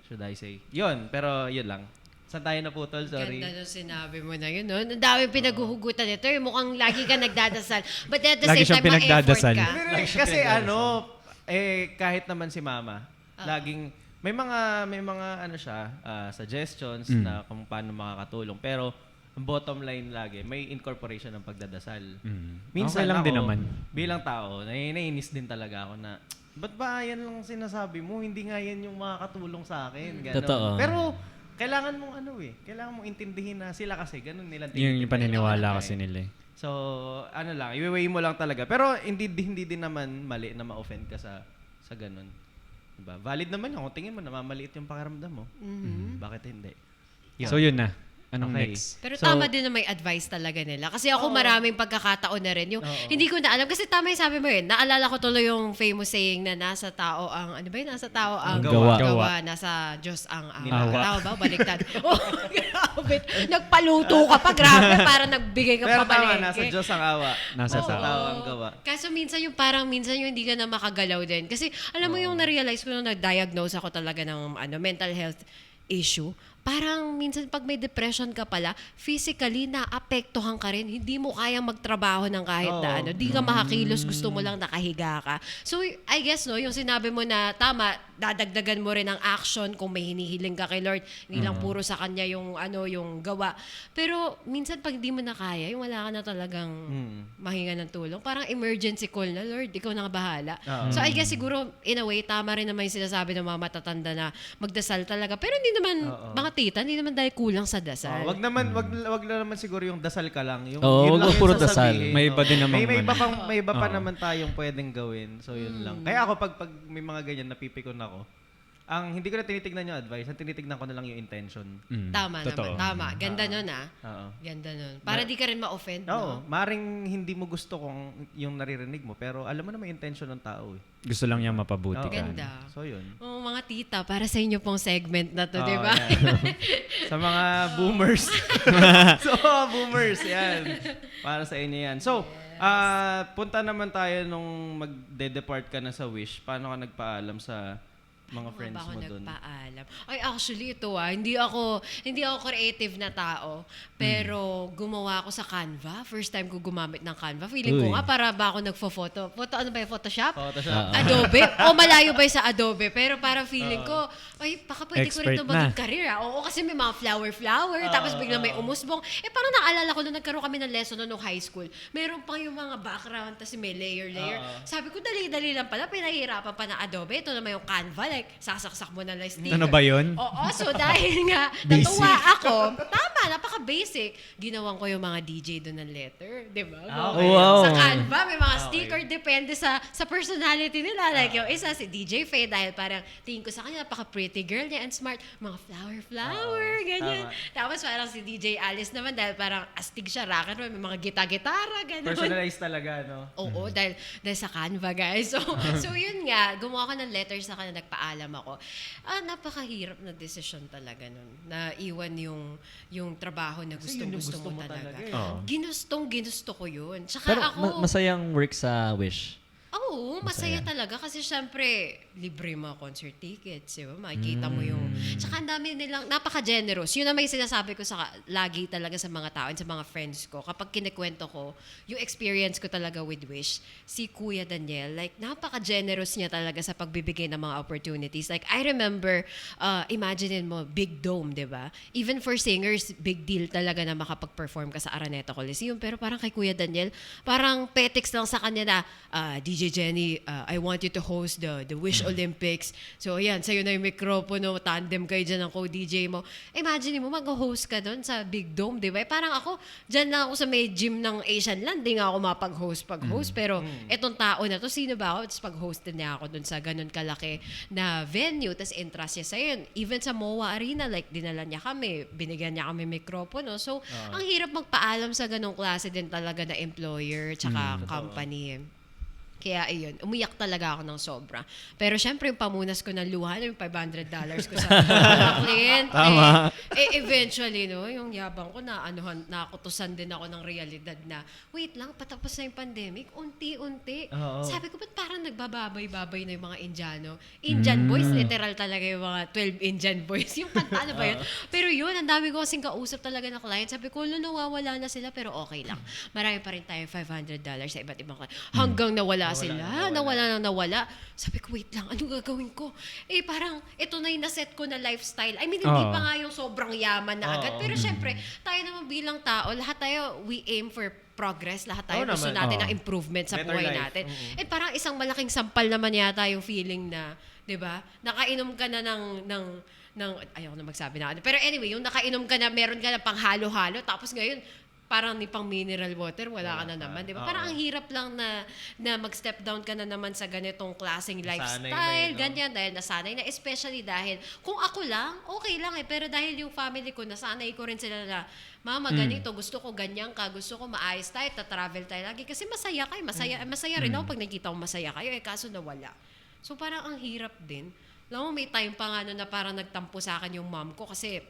should I say. Yun, pero yun lang. Saan tayo naputol? Sorry. Ganda nung sinabi mo na yun, no? Ang dami pinaghuhugutan nito. Yung mukhang lagi ka nagdadasal. But at the Lagi same siyang time, ma-effort pinagdadasal. ka. Kasi kahit naman si mama, laging may mga suggestions na kung paano makakatulong. Pero ang bottom line lagi, may incorporation ng pagdadasal. Minsan Okay lang ako, din naman. bilang tao, naiinis din talaga ako na, ba't ba yan lang sinasabi mo? Hindi nga yan yung makakatulong sa akin. Ganon. Totoo. Pero kailangan mong kailangan mong intindihin na sila kasi ganun nila Yung paniniwala kasi eh. nila eh. So, i-weigh mo lang talaga. Pero hindi din naman mali na ma-offend ka sa ganun. Diba? Valid naman yun. Kung tingin mo, namamaliit yung pakiramdam mo. Bakit hindi? So yun na. Anong Okay. next? Pero So, tama din na may advice talaga nila. Kasi ako maraming pagkakataon na rin. Yung hindi ko na alam. Kasi tama yung sabi mo yun. Naalala ko tuloy yung famous saying na nasa tao ang, ano ba yun? Nasa tao ang gawa. Nasa Diyos ang Nilaga. tao ba? Baliktad. Grabe. Nagpaluto ka pa. Grabe. Para nagbigay ka pero pa tama, palengke. nasa Diyos ang awa. Nasa Nasa tao. tao ang gawa. Kaso minsan yung hindi ka na makagalaw din. Kasi alam mo yung na-realize ko nung nag-diagnose ako talaga ng mental health issue, parang minsan pag may depression ka pala, physically naapektuhan ka rin. Hindi mo kayang magtrabaho ng kahit na ano. Di ka makakilos, gusto mo lang nakahiga ka. So, I guess, yung sinabi mo na tama, dadagdagan mo rin ng action kung may hinihiling ka kay Lord. Hindi lang puro sa Kanya yung gawa. Pero minsan pag di mo na kaya, yung wala ka na talagang mahinga ng tulong, parang emergency call na, Lord, ikaw na nga bahala. So, I guess siguro, in a way, tama rin naman yung sinasabi ng mga matatanda na magdasal talaga. Pero hindi naman, mga mga tita, hindi naman dahil kulang sa dasal. Wag naman wag na naman siguro yung dasal ka lang. Yung Oo, yun lang wag yung puro dasal. sasabihin, May iba din namang may iba ano. pang may iba pa Oo. naman tayong pwedeng gawin. So yun lang. Kaya ako pag may mga ganyan napipikon ako. Ang hindi ko na tinitignan yung advice, ang tinitignan ko na lang yung intention. Tama Totoo. naman, tama. Ganda nun Oo. Ganda nun. Para di ka rin ma-offend, Oo, no? maring hindi mo gusto kung yung naririnig mo, pero alam mo naman yung intention ng tao eh. Gusto lang niya mapabuti Oo. ka. Ganda. So yun. Oh, mga tita, para sa inyo pong segment na to, Oo, di ba? yan. Sa mga boomers. So, boomers, yan. Para sa inyo yan. So, punta naman tayo nung magde-depart ka na sa Wish. Paano ka nagpaalam sa mga friends ba ako mo doon? nagpaalam? Ay, actually, ito hindi ako creative na tao. Pero gumawa ako sa Canva. First time ko gumamit ng Canva. Feeling ko Uy. nga, para ba ako nagfo-photo? Ano ba yung Photoshop? Photoshop. Adobe? O malayo ba yung sa Adobe? Pero parang feeling ko, ay, baka pwede ko rin ito Expert na. maging career. Oo, kasi may mga flower. Tapos biglang may umusbong. Parang naalala ko nung nagkaroon kami ng lesson nung high school. Meron pang yung mga background, tapos may layer. Sabi ko, dali-dali lang pala. Pinahirapan pa ng Adobe. Ito naman yung Canva. Like, sasaksak mo na lang sticker. Ano ba yun? Oo, so dahil nga, natuwa ako. Tama, napaka-basic. Ginawan ko yung mga DJ doon ng letter. Di ba? Okay. Wow. Sa Canva, may mga sticker. Depende sa personality nila. Like yung isa, si DJ Faye, dahil parang tingin ko sa kanya, napaka-pretty girl niya and smart. Mga flower, ganyan. Tapos parang si DJ Alice naman, dahil parang astig siya, rock and roll, may mga gitara, ganun. Personalized talaga, no? Oo, dahil sa Canva, guys. So yun nga, gumawa ko ng letters sa kanya, nagpaalam ako. Napakahirap na decision talaga nun. Na iwan yung trabaho na Kasi yun yung gusto mo mo talaga. eh. Ginusto ko yun. Tsaka Pero ako, masayang work sa Wish. oo, masaya talaga kasi syempre, libre mo concert tickets, di ba? Makikita mo yung... Tsaka ang dami nilang, napaka-generous. Yun na may sinasabi ko lagi talaga sa mga tao and sa mga friends ko. Kapag kinikwento ko, yung experience ko talaga with Wish, si Kuya Daniel, like, napaka-generous niya talaga sa pagbibigay ng mga opportunities. Like, I remember, imagine mo, big dome, di ba? Even for singers, big deal talaga na makapag-perform ka sa Araneta Coliseum. Pero parang kay Kuya Daniel, parang petics lang sa kanya na, DJ Jenny, I want you to host the Wish Olympics. So, ayan, sa'yo na yung mikropono, tandem kayo dyan ng co-DJ mo. Imagine mo, mag-host ka doon sa Big Dome, di ba? Parang ako, dyan lang ako sa may gym ng Asian Land, di nga ako mapag-host. Pero etong tao na to, sino ba ako? Tapos pag-host niya ako doon sa ganun kalaki na venue, tapos entrust niya sa yun. Even sa MOA Arena, like, dinala niya kami, binigyan niya kami mikropono. So, ang hirap magpaalam sa ganung klase din talaga na employer tsaka company. Kaya ayun, umiyak talaga ako ng sobra. Pero syempre, yung pamunas ko ng luha, yung $500 ko sa mga client. Tama. Eventually, no, yung yabang ko na nakutusan din ako ng realidad na, wait lang, patapos na yung pandemic, unti-unti. Oo. Sabi ko, ba't parang nagbababay-babay na yung mga Indiano? Indian boys, literal talaga yung mga 12 Indian boys. Yung kanta, ano ba yun? Pero yun, ang dami ko kasing kausap talaga na client. Sabi ko, nawawala na sila, pero okay lang. Marami pa rin tayong $500 sa iba't ibang client. Hanggang nawala sila. Nawala. Sabi ko, wait lang, ano gagawin ko? Parang, ito na yung naset ko na lifestyle. I mean, hindi pa nga yung sobrang yaman na agad. Pero syempre, tayo naman bilang tao, lahat tayo, we aim for progress. Lahat tayo gusto natin ng improvement sa Better buhay life. natin. Parang isang malaking sampal naman yata yung feeling na, di ba? Nakainom ka na ng ayaw na magsabi na ano. Pero anyway, yung nakainom ka na, meron ka na pang halo-halo, tapos ngayon, parang ni pang mineral water, wala ka na naman, di ba? Parang ang hirap lang na mag-step down ka na naman sa ganitong klaseng lifestyle, ganyan, dahil nasanay na, especially dahil, kung ako lang, okay lang pero dahil yung family ko, nasanay ko rin sila na, mama, ganito, gusto ko ganyan ka, gusto ko maayos tayo, ta-travel tayo lagi, kasi masaya kayo, masaya rin ako pag nakita ko masaya kayo, kaso nawala. So parang ang hirap din. Alam mo, may time pa nga na parang nagtampo sa akin yung mom ko, kasi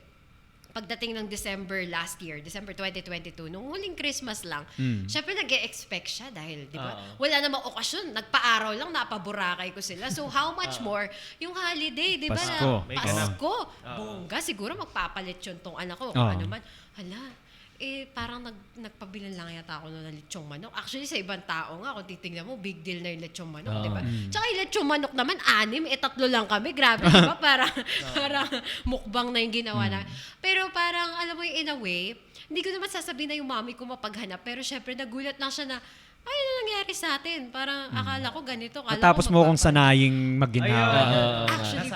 pagdating ng December last year, December 2022, nung huling Christmas lang, syempre nag-e-expect siya dahil, di ba, wala namang okasyon, nagpa-araw lang, napaburakay ko sila. So how much more yung holiday, di ba? Pasko. Pasko. Bongga, siguro magpapalit yun tong anak ko, kung ano man. Hala, parang nagpabilan lang yata ako ng lechong manok. Actually, sa ibang tao nga, kung titignan mo, big deal na yung lechong manok, di ba? Tsaka yung lechong manok naman, 6, 3 lang kami. Grabe, di ba? Parang mukbang na yung ginawa na. Pero parang, alam mo yung in a way, hindi ko naman sasabihin na yung mami ko mapaghanap. Pero syempre, nagulat lang siya na, ay, ano nangyari sa atin? Parang akala ko ganito. Akala Tapos ko mo kung magpapa- sanaying magginhawa. Actually,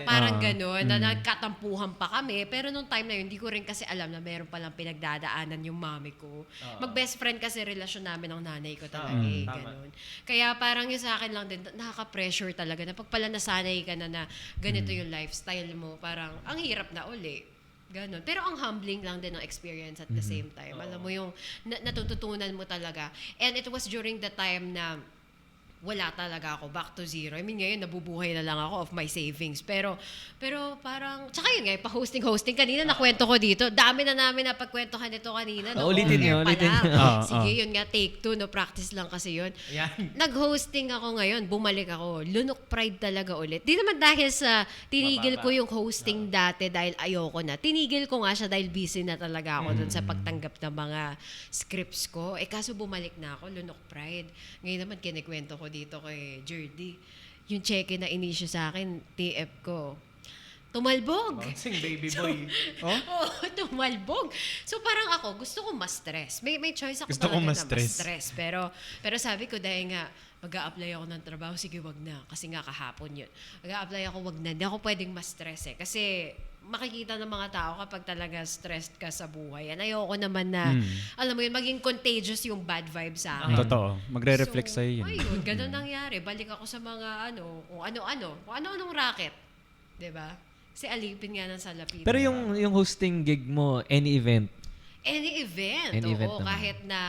parang Oo. gano'n, na nagkatampuhan pa kami. Pero nung time na yun, hindi ko rin kasi alam na meron palang pinagdadaanan yung mami ko. Mag-best friend kasi relasyon namin ng nanay ko talaga eh, gano'n. Kaya parang yung sa akin lang din, nakaka-pressure talaga na pag pala nasanay ka na ganito yung lifestyle mo, parang ang hirap na uli. Ganon. Pero ang humbling lang din ng experience at the same time. Alam mo yung natututunan mo talaga. And it was during the time na wala talaga ako, back to zero. I mean, ngayon, nabubuhay na lang ako of my savings. Pero parang, tsaka yun nga, pa-hosting. Kanina, nakwento ko dito. Dami na namin na pagkwentuhan ito kanina. No? Ulitin niyo, On-air pa ulitin lang. niyo. Sige, yun nga, take 2, no? Practice lang kasi yun. Nag-hosting ako ngayon, bumalik ako. Lunok Pride talaga ulit. Di naman dahil sa tinigil ko yung hosting dati dahil ayoko na. Tinigil ko nga siya dahil busy na talaga ako dun sa pagtanggap ng mga scripts ko. Kaso bumalik na ako, Lunok Pride. Ngayon naman, kinikwento ko dito kay Jerdy. Yung check-in na inisyo sa akin, TF ko. Tumalbog. Bouncing baby boy. Oo, tumalbog. So parang ako, gusto ko ma-stress. May choice ako Gusto ko talaga ma-stress. na ma-stress. Pero sabi ko dahil nga, mag-a-apply ako ng trabaho, sige wag na. Kasi nga kahapon yun. Mag-a-apply ako, wag na. Hindi ako pwedeng ma-stress eh. Kasi makikita ng mga tao kapag talaga stressed ka sa buhay. And ayoko naman na, alam mo yun, maging contagious yung bad vibes sa akin. Totoo. Magre-reflect sa'yo yun. Ayun, ganun nangyari. Balik ako sa mga kung ano-anong racket. 'Di ba? Kasi alipin nga ng salapi. Pero yung hosting gig mo, any event, Any event. Any event Oo, naman. kahit na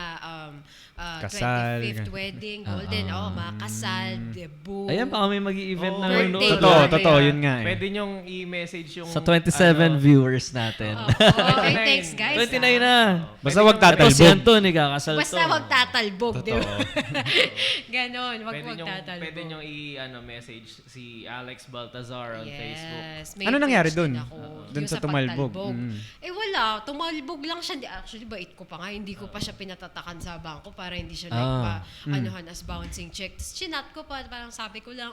Kasal, 25th wedding, golden, mga kasal, debut. ayan baka may mag-i-event Oo, na birthday. Totoo, yun nga eh. Pwede nyong i-message yung... sa 27 viewers natin. Okay, thanks guys. 29 na. Basta wag Ito si tatalbog. Anton, kakasal to. Basta wag tatalbog, di ba? Ganon, wag tatalbog. Pwede nyong i-message si Alex Baltazar on Facebook. May Ano nangyari page dun? din ako. Dun Yung sa tumalbog. pagtalbog. Wala, tumalbog lang siya. Actually, bait ko pa nga. Hindi ko pa siya pinatatakan sa bangko para hindi siya anuhan as bouncing check. Tapos chinat ko pa, parang sabi ko lang,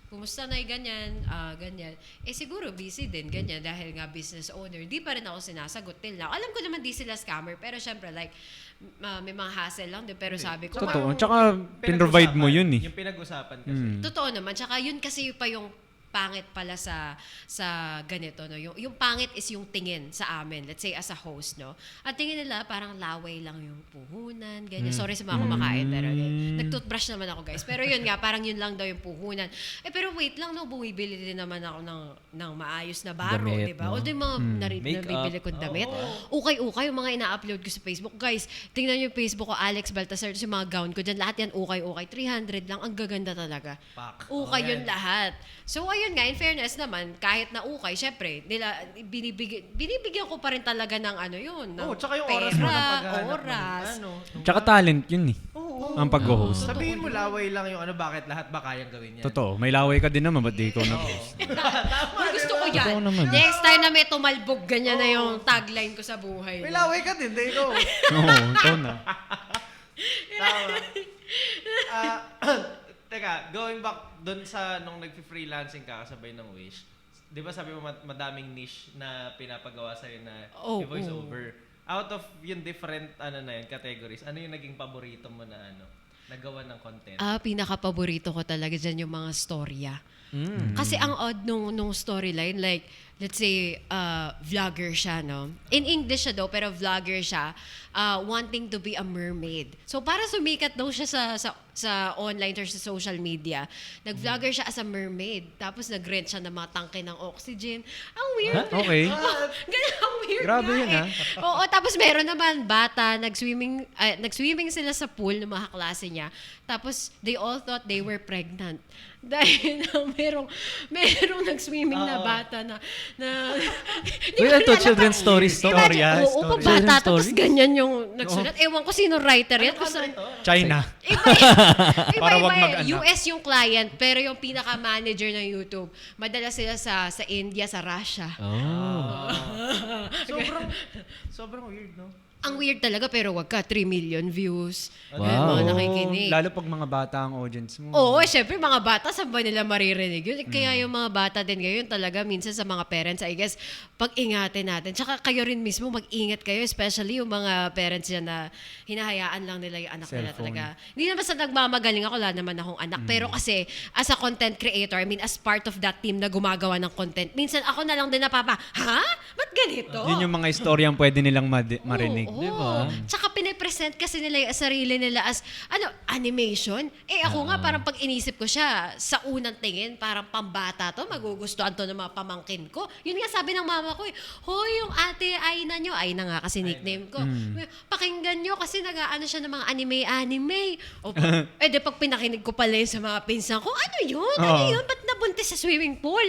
kumusta na ganyan, ganyan. Siguro busy din, ganyan, dahil nga business owner. Di pa rin ako sinasagot till now. Alam ko naman di sila scammer, pero syempre like, may mga hassle lang din. Pero sabi ko, Totoo. Tsaka, pinrovide mo yun eh. Yung pinag-usapan kasi. totoo naman. Tsaka yun kasi pa yung pangit pala sa ganito, no? Yung pangit is yung tingin sa amin, let's say as a host, no? At tingin nila parang laway lang yung puhunan, ganyan. Sorry sa mga kumakain, pero nag-toothbrush naman ako, guys. Pero yun nga, parang yun lang daw yung puhunan. Pero wait lang, no? Bumibili din naman ako ng maayos na baro, Damit, di ba? no? O yung mga Makeup. nabibili kong damit. Ukay-ukay yung mga ina-upload ko sa Facebook. Guys, tingnan niyo yung Facebook ko, Alex Baltasar, yung mga gown ko dyan, lahat yan ukay-ukay. 300 lang, ang gaganda talaga. Pak. Ukay yun lahat. So, ayun nga, in fairness naman, kahit na ukay, syempre, binibigyan ko pa rin talaga ng yun. Ng Tsaka yung oras mo ng paghahanap oras. Tsaka talent yun eh. Ang pag-host. Sabihin mo laway lang yung bakit lahat ba kayang gawin yan? Totoo. May laway ka din naman. Ba't di ikaw nag-host? Uy, gusto ko yan. Totoo naman. Next time na may tumalbog, ganyan na yung tagline ko sa buhay. May laway ka din, di ikaw. Oo, ikaw na. Tama. Teka, going back dun sa nung nag-freelancing ka kasabay ng Wish, di ba sabi mo madaming niche na pinapagawa sa'yo na voice over? Out of yung different categories, ano yung naging paborito mo na nagawa ng content? Pinaka-paborito ko talaga dyan yung mga storya. Kasi ang odd nung storyline, like, let's say, vlogger siya, no? In English siya daw, pero vlogger siya, wanting to be a mermaid. So, para sumikat daw siya sa online or sa social media, nag-vlogger siya as a mermaid. Tapos, nag-rent siya ng mga tangke ng oxygen. Ang weird. Okay. Ganun, ang weird Grabe nga yun, eh. Oo, tapos meron naman bata, nag-swimming sila sa pool ng mga klase niya. Tapos, they all thought they were pregnant. Dahil merong nag-swimming na bata na Uy, ito, children's stories to. Storya, Oo, story. pabata. Tapos ganyan yung nagsulat. Ewan ko sino writer yan. China. Iba, Para wag eh. mag-anak. US yung client, pero yung pinaka-manager ng YouTube, madalas sila sa India, sa Russia. Oh. Sobrang weird, no? Ang weird talaga, pero wag ka, 3 million views. Wow. Ayan, mga nakikinig. Lalo pag mga bata ang audience mo. Oo, syempre mga bata, saan ba nila maririnig yun? Kaya yung mga bata din ngayon talaga, minsan sa mga parents, I guess, pag-ingatan natin. Tsaka kayo rin mismo, mag-ingat kayo, especially yung mga parents dyan na hinahayaan lang nila yung anak nila Cellphone. talaga. Hindi naman sa nagmamagaling ako, wala naman akong anak. Pero kasi, as a content creator, I mean, as part of that team na gumagawa ng content, minsan ako na lang din napapa, ha? Ba't ganito? Yun yung mga istoryang pwede nilang marinig. Oo. Di ba? Tsaka pinipresent kasi nila yung sarili nila as, animation. Ako nga, parang pag inisip ko siya, sa unang tingin, parang pambata to, magugustuhan to ng mga pamangkin ko. Yun nga sabi ng mama ko, hoy, yung ate Aina nyo, Aina nga kasi nickname ko, pakinggan nyo kasi nag-aano siya ng mga anime. O, di pag pinakinig ko pala yun sa mga pinsan ko, ano yun? Ano Oo. yun? Ba't nabuntis sa swimming pool?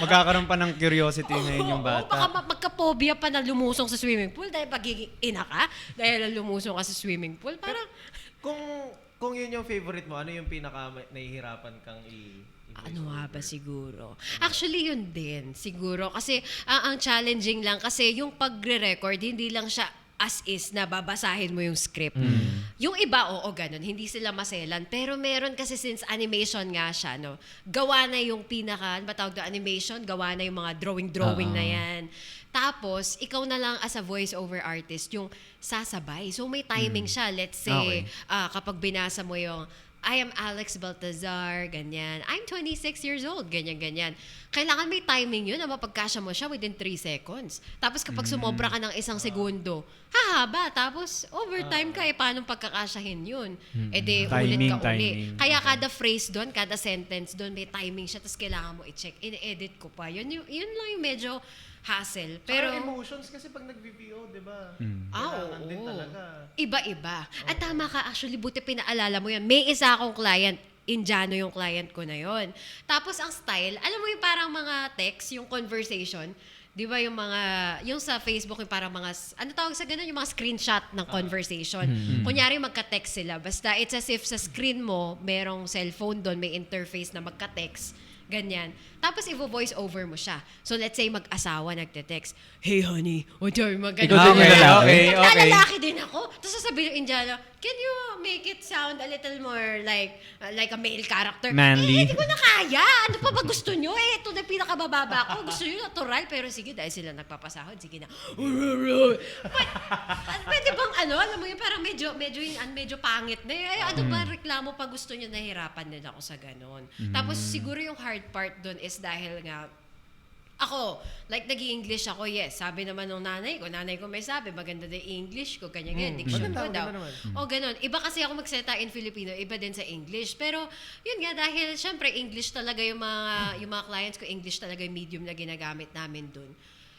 Magkakaroon pa ng curiosity ngayon yung Oo, bata. baka magka-phobia pa na lumusong sa swimming pool dahil pagiging ina ka, dahil lumusong ka sa swimming pool. Parang, Kung yun yung favorite mo, ano yung pinaka nahihirapan kang ano nga ba siguro? Actually, yun din, siguro. Kasi, ang challenging lang, kasi yung pagre-record, hindi lang siya as is na babasahin mo yung script. Yung iba, oo, ganun. Hindi sila maselan. Pero meron kasi since animation nga siya, no? Gawa na yung pinaka, ano ba tawag doon, animation, gawa na yung mga drawing na yan. Tapos, ikaw na lang as a voice-over artist, yung sasabay. So, may timing siya. Let's say, kapag binasa mo yung, I am Alex Baltazar, ganyan. I'm 26 years old, ganyan. Kailangan may timing yun na mapagkasya mo siya within 3 seconds. Tapos kapag sumobra ka ng 1 segundo, hahaba. Tapos overtime ka, paano pagkakasyahin yun? Ulit ka uli. Timing. Kaya kada phrase doon, kada sentence doon, may timing siya. Tapos kailangan mo i-check. In-edit ko pa. Yun lang yung medyo hassle. Pero Pero emotions kasi pag nag-VPO, di ba? oo. Kailangan din talaga. Iba-iba. At tama ka, actually, buti pinaalala mo yan. May isa akong client, Indiano yung client ko na yon. Tapos ang style, alam mo yung parang mga text, yung conversation, di ba yung mga, yung sa Facebook, yung parang mga, ano tawag sa ganun, yung mga screenshot ng conversation. Kunyari magka-text sila, basta it's as if sa screen mo, merong cellphone doon, may interface na magka-text. Ganyan. Tapos i-voice over mo siya. So let's say mag-asawa nagte-text, "Hey honey," o diyan mag Ikaw din yung lalaki? Okay. Lalaki din ako. Tapos sasabihin ng Indiano, "Can you make it sound a little more like a male character?" Manly. Hindi ko na kaya. Ano pa ba gusto nyo? Ito na pinakabababa ko. Gusto nyo natural. Pero sige, dahil sila nagpapasahod, sige na. Pwede bang alam mo yun, parang medyo pangit na. Ano ba reklamo pa gusto nyo, nahirapan din ako sa ganon. Tapos siguro yung hard part dun is dahil nga, ako, like nag-i-English ako, yes. Sabi naman ng nanay ko may sabi, maganda din English ko, ganyan, diction ko daw. O ganun. Iba kasi ako magsalita in Filipino, iba din sa English. Pero, yun nga, dahil syempre English talaga yung mga clients ko, English talaga yung medium na ginagamit namin dun.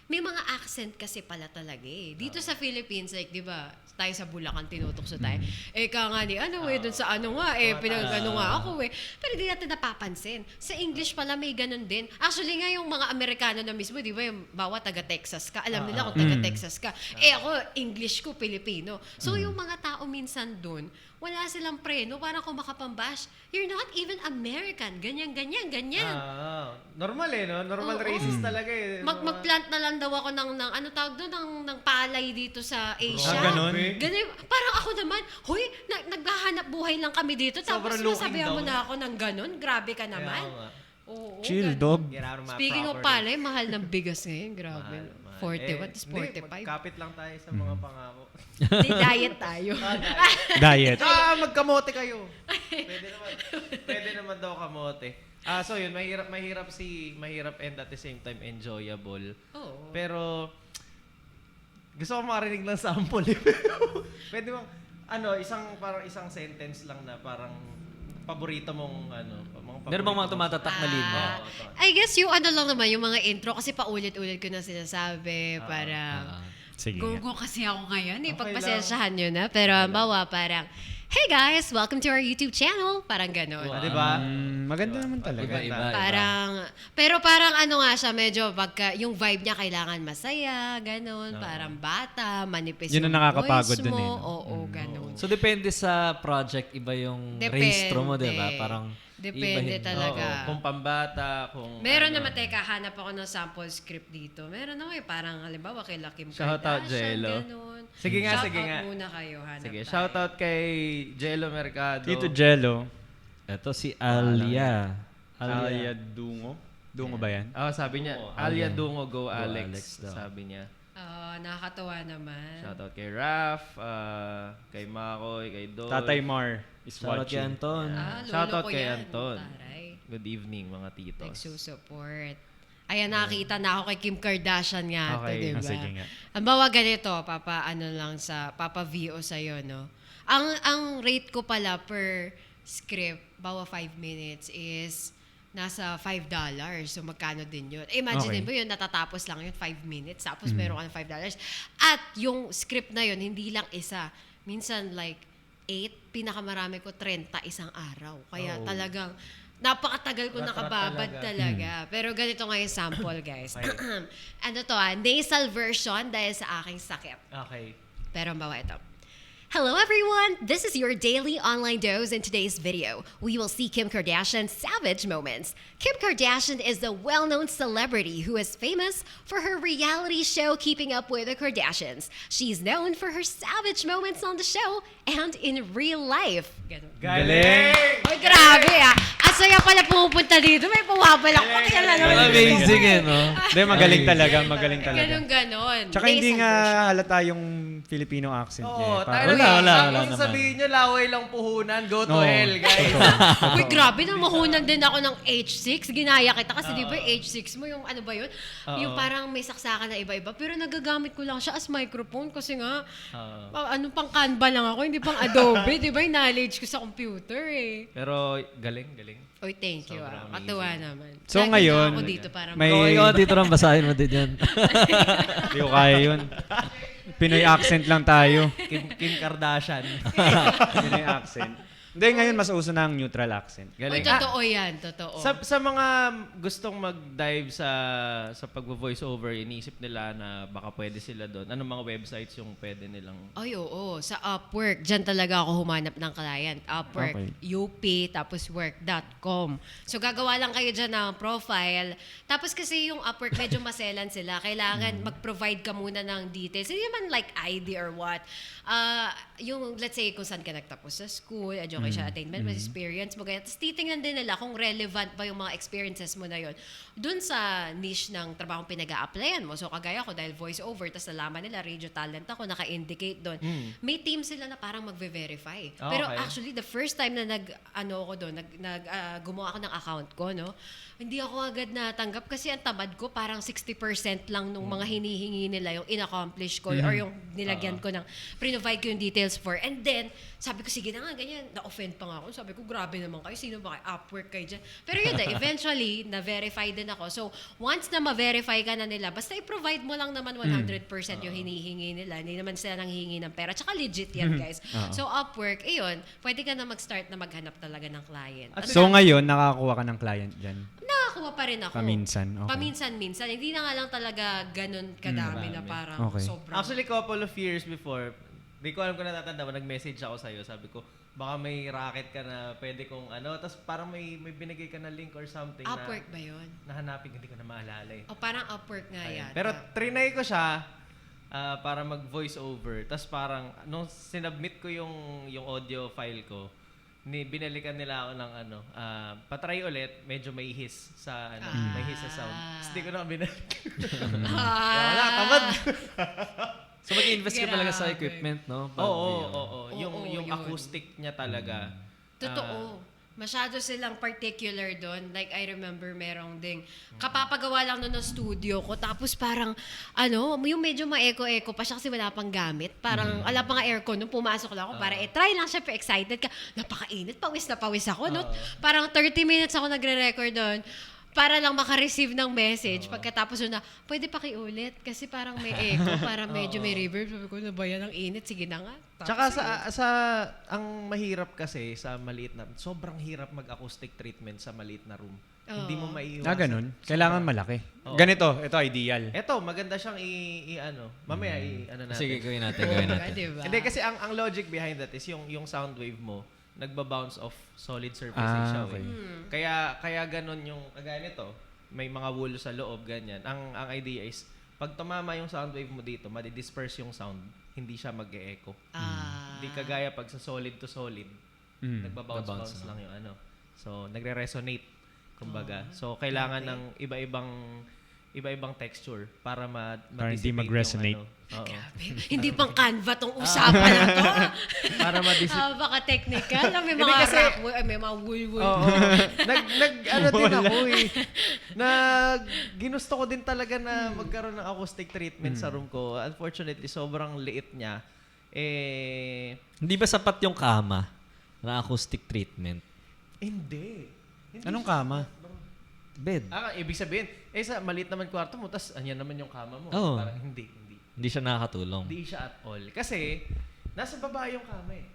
May mga accent kasi pala talaga eh. Dito sa Philippines, like, di ba, tayo sa Bulacan, tinutokso tayo. Nga ni, dun sa pinag-ano nga ako eh. Pero di natin napapansin. Sa English pala may ganun din. Actually nga, yung mga Amerikano na mismo, di ba, yung bawa taga-Texas ka, alam nila kung taga-Texas ka. Ako, English ko, Pilipino. So, yung mga tao minsan dun, wala silang preno, parang kung makapambash, you're not even American. Ganyan. Normal no? Normal racist talaga eh. Mag-plant na lang daw ako ng ano tawag doon, ng palay dito sa Asia. Ganon? Ganun. Parang ako naman, naghahanap buhay lang kami dito. Tapos Sobrang looking masabihan mo down. na ako ng ganon. Grabe ka naman. Kaya nga. Oo, Chill, ganun. dog. Get out of my Speaking of property. palay, mahal ng bigas ngayon. Grabe. Mahal. 40, what is 45? Magkapit lang tayo sa mga pangako. Di diet tayo. Diet. Magkamote kayo. Pwede naman daw kamote. So yun, mahirap and at the same time enjoyable. Oo. Pero gusto ko marinig ng sample. Pwede bang isang sentence lang na parang paborito mong Meron bang mga tumatatak na linya? I guess yung lang naman, yung mga intro, kasi paulit-ulit ko na sinasabi, parang, Sige. go kasi ako ngayon, Okay pagpasensyahan nyo na. Pero bawa parang, "Hey guys, welcome to our YouTube channel." Parang ganon. Di ba? Maganda naman talaga. Iba. Pero parang nga siya, medyo yung vibe niya kailangan masaya, ganon. Parang bata, manipis Yun yung ang nakakapagod voice dun mo. eh, no? Oo, ganon. So, depende sa project, iba yung Depende. registro mo, di ba? Parang Depende ibahin mo. talaga. Oo, kung pambata, kung Meron ano. naman, teka, hanap ako ng sample script dito. Meron naman parang, halimbawa, kay Kim Shout out, Kardashian, Jello. ganun. Sige nga, sige Shout nga. out muna kayo, hanap Sige, tayo. shoutout kay Jello Mercado. Tito Jello. Ito si Alia. Alia Dungo. Dungo ba yan? Sabi niya, Oo, Alia Alia. Dungo, go Alex Alex. daw. Sabi niya. Nakakatawa naman. Shoutout kay Raf, kay Makoy, kay Doy. Tatay Mar is Shoutout kay watching. Anton. Lolo Shoutout ko kay yan. Anton. Taray. Good evening, mga titos. Nagsusupport. Ayan, nakita na ako kay Kim Kardashian nga ito, Okay. di ba? Sige nga. Ang bawa ganito, Papa VO sa'yo, no? Ang rate ko pala per script, bawa 5 minutes is nasa $5. So, magkano din yun? Imagine Okay. mo yun, natatapos lang yun, 5 minutes. Tapos, meron ka ng $5. At yung script na yun, hindi lang isa. Minsan, like, 8, pinakamarami ko 30 isang araw. Kaya talagang, napakatagal ko nakababad talaga. Pero ganito nga yung sample, guys. Ano to nasal version dahil sa aking sakit. Okay. Pero ang bawa ito. Hello everyone! This is your daily online dose. In today's video, we will see Kim Kardashian's savage moments. Kim Kardashian is the well-known celebrity who is famous for her reality show Keeping Up with the Kardashians. She's known for her savage moments on the show and in real life. Ganun. Galing! Ay, grabe Asaya pala pumupunta dito. May pumabalak pa. Kaya na naman. Amazing no? Hindi, magaling talaga, magaling talaga. Ganon. Tsaka hindi Nasal nga version. halata yung Filipino accent niya. Oo, tayo Parang- wala Kung naman. sabihin nyo, laway lang puhunan, go to Oo. hell, guys. Uy, grabe na mahunan din ako ng H6. Ginaya kita kasi di ba yung H6 mo, yung ano ba yun? Yung parang may saksakan na iba-iba. Pero nagagamit ko lang siya as microphone kasi nga, ano pang Canva lang ako, hindi pang Adobe. Di ba yung knowledge ko sa computer eh. Pero galing. Uy, thank you Katuwa naman. So, Lagi ngayon, na ako dito para may- Ikaw, dito lang basahin mo din yan. Hindi ko kaya yun. Pinoy accent lang tayo. Kim Kardashian. Pinoy accent. Hindi, ngayon mas uso na ang neutral accent. Uy, Galing. totoo yan, totoo. Sa mga gustong mag-dive sa pag-voice over, iniisip nila na baka pwede sila doon. Anong mga websites yung pwede nilang... Ay, oo. Sa Upwork, dyan talaga ako humanap ng client. Upwork, Okay. UP, tapos work.com. So, gagawa lang kayo dyan ng profile. Tapos kasi yung Upwork, medyo maselan sila. Kailangan mag-provide ka muna ng details. Hindi naman like ID or what. Yung, let's say, kung saan ka nagtapos sa school, education, attainment, experience mo, ganyan. Tapos titingnan din nila kung relevant ba yung mga experiences mo na yun dun sa niche ng trabahong pinag-a-applyan mo. So, kagaya ko, dahil voice-over, tapos nalaman nila, radio talent ako, naka-indicate doon. May team sila na parang mag-verify. Pero Okay. actually, the first time na gumawa ako ng account ko, no, hindi ako agad natanggap kasi ang tamad ko, parang 60% lang nung mga hinihingi nila yung in-accomplish ko or yung nilagyan ko ng, provide ko yung details for. And then, sabi ko, sige na nga, ganyan. Na-offend pa nga ako. Sabi ko, grabe naman kayo. Sino ba kayo? Upwork kayo dyan. Pero yun na, eventually, na-verify din ako. So, once na ma-verify ka na nila, basta i-provide mo lang naman 100% yung hinihingi nila. Hindi naman sila nang hihingi ng pera. Tsaka legit yan, guys. So, Upwork, ayun, pwede ka na mag-start na maghanap talaga ng client. So ngayon, nakakakuha ka ng client dyan? Nakakuha pa rin ako. Paminsan, okay. Paminsan-minsan. Hindi na nga lang talaga ganun kadami na parang Okay. sobrang... Actually, couple of years before, di ko alam kung natatanda mo, nag-message ako sa'yo. Sabi ko, baka may racket ka na pwede kong ano. Tapos parang may binigay ka na link or something Upwork ba yun? na nahanapin, hindi ko na maalala eh. O parang Upwork nga Ayun. yata. Pero trinay ko siya para mag-voice over. Tapos parang, nung sinubmit ko yung audio file ko, binalikan nila ako ng ano, patry ulit, medyo may hiss sa ano, may hiss sa sound. Tapos hindi ko na binalik. Kaya wala, tamad. So, mag-invest ka talaga sa Grabe. equipment, no? Oo, Yung yun. acoustic niya talaga. Totoo. Masyado silang particular doon. Like, I remember merong ding, kapapagawa lang nun ng studio ko, tapos parang, yung medyo ma-echo-echo pa siya kasi wala pang gamit. Parang, wala pang aircon. Nung pumasok lang ako, para try lang siya, excited ka. Napakainit, pawis na pawis ako. No? Parang 30 minutes ako nagre-record doon. para lang maka-receive ng message. Pagkatapos yun na, pwede pakiulit kasi parang may echo, parang medyo may reverb. Sabi ko, ano ba yan? Ang init. Sige na nga. Tsaka sa ang mahirap kasi sa maliit na, sobrang hirap mag-acoustic treatment sa maliit na room. Hindi mo maiiwasan. Ganun. Kailangan malaki. Oo. Ganito, ito ideal. Eto, maganda siyang ano. Mamaya ano natin. Sige, gawin natin, gawin natin. Diba? Hindi kasi ang logic behind that is yung sound wave mo nagba-bounce off solid surface siya. okay. Kaya ganun yung kagaya nito, may mga wool sa loob ganyan. Ang idea is pag tumama yung sound wave mo dito, madi-disperse yung sound, hindi siya mag-e-echo. Hindi kagaya pag sa solid to solid, nagba-bounce lang yung ano. So nagre-resonate kumbaga. So kailangan ng iba-ibang texture para Para hindi ma-dissipate mag-resonate. yung ano. Oo. Hindi pang Canva tong usapan na to. Para ma-dissipate. Baka technical. May Hindi mga kasi- rock, may mga wool-wool. Oo. Ano din ako eh. Ginusto ko din talaga na magkaroon ng acoustic treatment sa room ko. Unfortunately, sobrang liit niya. Hindi ba sapat yung kama na acoustic treatment? Hindi. Anong kama? Bed. Ibig sabihin, sa maliit naman kwarto mo, tas anyan naman yung kama mo. Oo. Parang hindi. Hindi siya nakakatulong. Hindi siya at all. Kasi, nasa baba yung kama eh.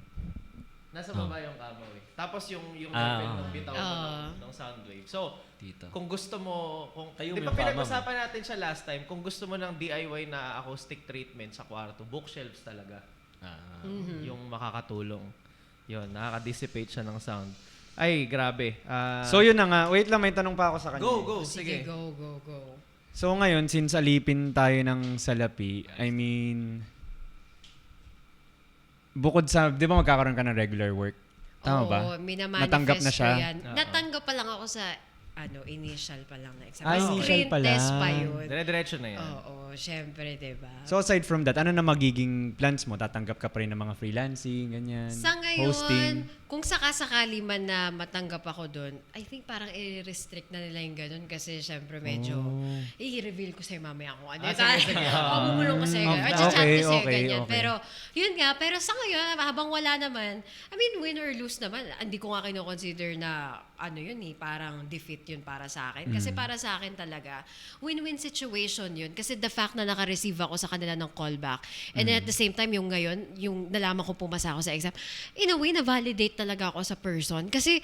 Nasa baba yung kama eh. Tapos yung level ng bitaw mo ng sound wave. So, Dito. kung gusto mo, Tayo di mo ba yung kama pinag-usapan natin siya last time, kung gusto mo ng DIY na acoustic treatment sa kwarto, bookshelves talaga. Yung makakatulong. Yun, nakaka-dissipate siya ng sound. Ay, grabe. So yun na nga. Wait lang, may tanong pa ako sa kanya. Go. Sige, Sige. go. So ngayon, since alipin tayo ng salapi, I mean, bukod sa, di ba magkakaroon ka ng regular work? Tama ba? Oo, minamanifest Natanggap na siya? ko yan. Natanggap pa lang ako sa initial pa lang na exam. Initial Screen pa test lang. pa yun. Dire-diretso na yan. Oo, syempre, diba? So aside from that, ano na magiging plans mo? Tatanggap ka pa rin ng mga freelancing, ganyan? Sa ngayon, Hosting? kung sakasakali man na matanggap ako doon, I think parang i-restrict na nila yung ganun kasi syempre medyo i-reveal ko sa'yo mamaya kung ano. Sige. Bumulong ko sa'yo. Okay, Chat ko sa'yo okay, ganyan. okay. Pero yun nga, pero sa ngayon, habang wala naman, I mean, win or lose naman, hindi ko nga kino-consider na parang defeat yun para sa akin. Kasi para sa akin talaga, win-win situation yun. Kasi the fact na naka-receive ako sa kanila ng callback, and then at the same time, yung ngayon, yung nalaman ko pumasa ako sa exam, in a way, na-validate talaga ako sa person. Kasi,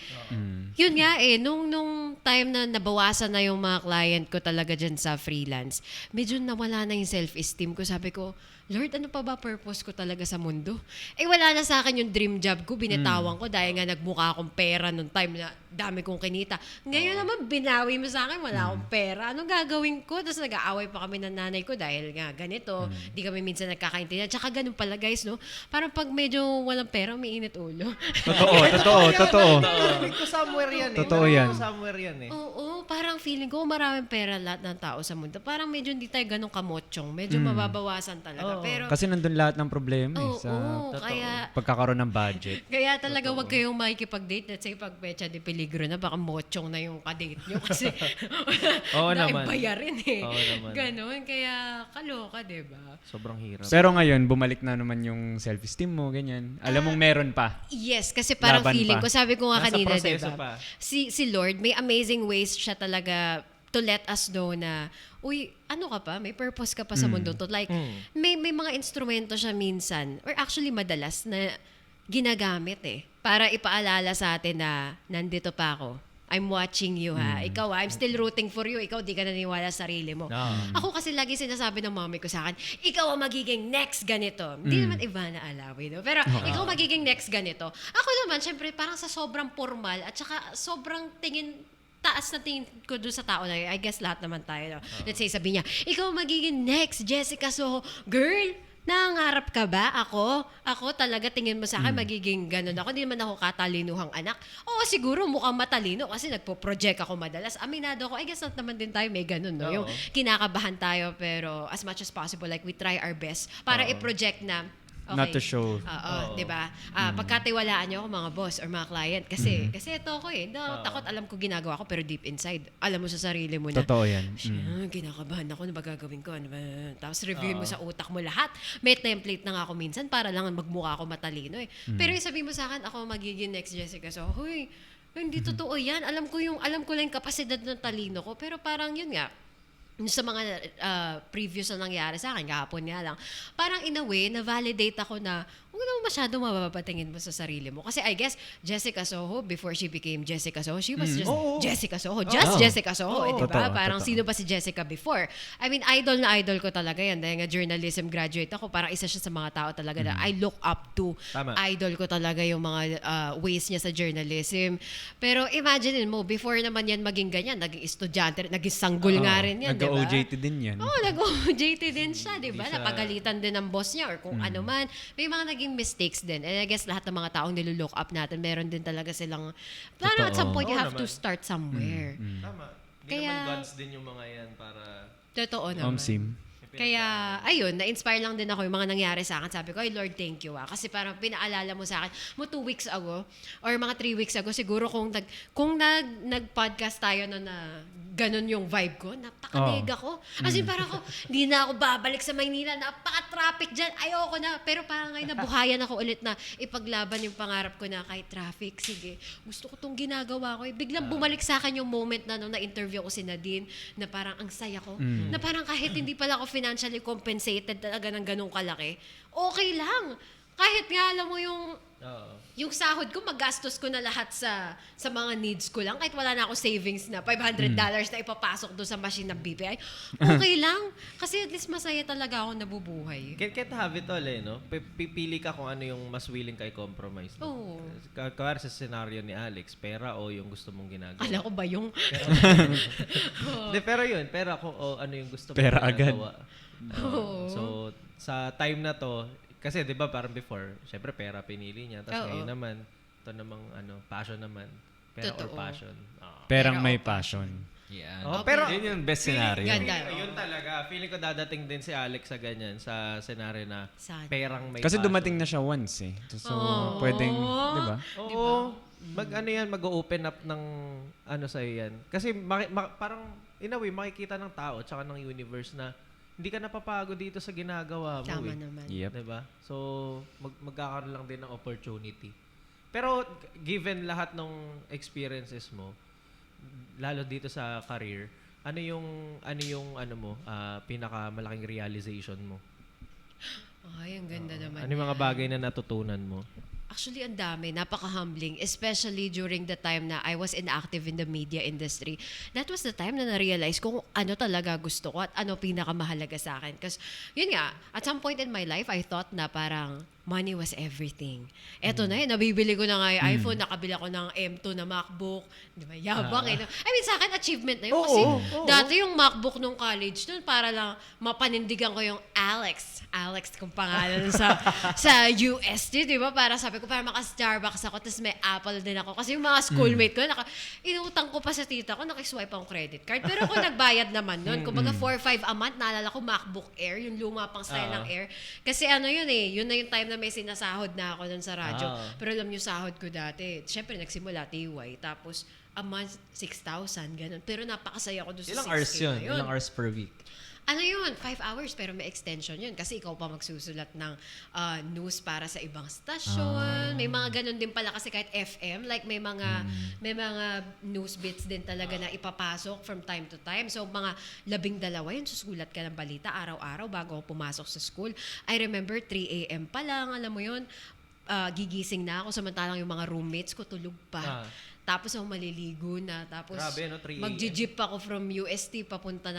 yun nga nung time na nabawasan na yung mga client ko talaga dyan sa freelance, medyo nawala na yung self-esteem ko. Sabi ko, Lord, ano pa ba purpose ko talaga sa mundo? Wala na sa akin yung dream job ko. Binitawan ko dahil nga nagmukha akong pera nung time na dami kong kinita. Ngayon naman, binawi mo sa akin, wala akong pera. Anong gagawin ko? Tapos nag-aaway pa kami ng nanay ko dahil nga ganito. Di kami minsan nagkakaintindihan. Tsaka ganun pala guys, no? Parang pag medyo walang pera, may init ulo. Totoo. Narinig ko somewhere yan eh. Totoo Narinig yan. ko somewhere yan eh. Oo, parang feeling ko maraming pera lahat ng tao sa mundo. Parang medyo hindi tayo ganun kamotsyong. Medyo mababawasan talaga. Pero, Kasi nandun lahat ng problema sa kaya pagkakaroon ng budget. Kaya talaga wag kayong makikipag-date. Let's say pag pecha de peligro na, baka mochong na yung kadate nyo kasi Oo naman. bayarin eh. Oo naman. Ganon. Kaya kaloka, diba? Sobrang hirap. Pero ngayon, bumalik na naman yung self-esteem mo, ganyan. Alam mong meron pa. Yes, kasi parang Laban feeling pa. ko, sabi ko nga Nasa kanina, proseso diba? pa. Si Lord, may amazing ways siya talaga to let us know na, uy, ano ka pa? May purpose ka pa sa mundo to. Like, may mga instrumento siya minsan, or actually madalas, na ginagamit para ipaalala sa atin na nandito pa ako. I'm watching you ha. Ikaw I'm still rooting for you. Ikaw di ka naniniwala sa sarili mo. Ako kasi lagi sinasabi ng mami ko sa akin, ikaw ang magiging next ganito. Hindi naman Ivana Alawi, no? Pero ikaw magiging next ganito. Ako naman, syempre, parang sa sobrang formal at saka sobrang taas na tingin ko doon sa tao na yun. I guess lahat naman tayo. No? Let's say, sabi niya, ikaw magiging next, Jessica Soho. Girl, nangangarap ka ba? Ako talaga tingin mo sa akin, magiging ganun ako. Hindi naman ako katalinuhang anak. Oo, siguro mukhang matalino kasi nagpo-project ako madalas. Aminado ako, I guess not naman din tayo may ganun, no? Yung kinakabahan tayo, pero as much as possible, like we try our best para i-project na, okay. Not to show. Oo, 'di ba? Pagkatiwalaan niyo ako mga boss or mga client kasi ito ako takot alam ko ginagawa ko pero deep inside alam mo sa sarili mo na Totoo yan. kinakabahan ako, ano ba gagawin ko? Ano ba? Tapos review mo sa utak mo lahat. May template na nga ako minsan para lang magmukha ako matalino eh. Pero yung sabihin mo sa akin, ako magiging next Jessica. So, huy, Hindi totoo yan. Alam ko lang yung kapasidad ng talino ko. Pero parang yun nga, yung sa mga previous na nangyari sa akin, kahapon nga lang, parang in a way, na-validate ako na huwag naman masyadong mapapatingin mo sa sarili mo. Kasi I guess, Jessica Soho, before she became Jessica Soho, she was just Jessica Soho. Jessica Soho. Diba? Totoo, Parang totoo. sino ba si Jessica before? I mean, idol na idol ko talaga yan. Dahil nga journalism graduate ako, parang isa siya sa mga tao talaga na I look up to. Tama. Idol ko talaga yung mga ways niya sa journalism. Pero imagine mo, before naman yan maging ganyan, naging estudyante, naging sanggol nga rin yan, diba? Nag-OJT din yan. Nag-OJT din siya, di ba? Napagalitan din ng boss niya or kung ano man. May mga naging mistakes din. And I guess lahat ng mga taong nilulook up natin, meron din talaga silang, parang at some point, you have to start somewhere. Tama. Hindi Kaya- naman gods din yung mga yan para... Totoo naman. Sim. Kaya, ayun, na-inspire lang din ako yung mga nangyari sa akin. Sabi ko, ay Lord, thank you ah. Kasi parang pinaalala mo sa akin, 2 weeks ago, or mga 3 weeks ago, siguro kung nag-podcast tayo na ganun yung vibe ko, napaka-dega ko. As in, parang ako, hindi na ako babalik sa Maynila, napaka-traffic dyan, ayoko na. Pero parang ngayon, nabuhayan ako ulit na ipaglaban yung pangarap ko na kahit traffic, sige, gusto ko tong ginagawa ko. Biglang bumalik sa akin yung moment na nung na-interview ko si Nadine, na parang ang saya ko, na parang kahit hindi pala ako financially compensated talaga ng ganung kalaki, okay lang. Kahit nga alam mo yung sahod ko, magastos ko na lahat sa mga needs ko lang. Kahit wala na ako savings na $500 na ipapasok doon sa machine ng BPI. Okay lang. Kasi at least masaya talaga ako nabubuhay. Can't have it all no? Pipili ka kung ano yung mas willing ka i-compromise. No? Oo. Kaya sa scenario ni Alex, pera o yung gusto mong ginagawa? Kala ko ba yung... Hindi, pero yun. Pera kung ano yung gusto mong Pera agad. ginagawa. So, sa time na to, kasi 'di ba parang before, syempre pera pinili niya, tapos Oo. ngayon naman ito namang passion naman. Pera or Totoo. passion. Perang Pero may passion. Yeah. Pero Yun yung best scenario. Ganda. Yun talaga. Feeling ko dadating din si Alex sa ganyan, sa scenario na Sana. perang may Kasi passion. dumating na siya once eh. So, pwedeng, di ba? Oo. Mag-open up ng sa'yo yan. Kasi parang, in a way, makikita ng tao tsaka ng universe na hindi ka napapagod dito sa ginagawa mo. Tama eh. naman. Yep. Diba? So, magkakaroon lang din ng opportunity. Pero, given lahat ng experiences mo, lalo dito sa career, ano yung pinakamalaking realization mo? Ay, ang ganda naman. Ano yung mga bagay na natutunan mo? Actually, ang dami. Napaka-humbling. Especially during the time na I was inactive in the media industry. That was the time na na-realize kung ano talaga gusto ko at ano pinakamahalaga sa akin. Because, yun nga, at some point in my life, I thought na parang money was everything. Eto na yun, nabibili ko na nga yung iPhone, nakabila ko ng M2 na MacBook. Di ba? Yabang eh. No? I mean, sa akin, achievement na yun. Kasi dati yung MacBook nung college nun, para lang mapanindigan ko yung Alex kung pangalan sa UST, di ba? Para sabi ko, para maka-Starbucks ako, tapos may Apple din ako. Kasi yung mga schoolmate ko, inutang ko pa sa tita ko, nakiswipe ang credit card. Pero ako nagbayad naman nun. Kumbaga 4-5 a month, naalala ko MacBook Air, yung luma pang style ng Air. Kasi yun na yung time na may sinasahod na ako nun sa radyo. Pero alam nyo, sahod ko dati. Siyempre, nagsimula TY. Tapos, a month, 6,000, ganun. Pero napakasaya ko doon sa 6K Ilang hours yun? na yun. Ilang hours per week? Ano yun? 5 hours, pero may extension yun. Kasi ikaw pa magsusulat ng news para sa ibang stasyon. May mga ganun din pala kasi kahit FM, like may mga news bits din talaga na ipapasok from time to time. So mga 12 yun, susulat ka ng balita araw-araw bago ako pumasok sa school. I remember 3 a.m. pa lang, alam mo yun, gigising na ako samantalang yung mga roommates ko tulog pa. Tapos ako maliligo na. Tapos Grabe, no? 3 a.m. magji-jeep ako from UST papunta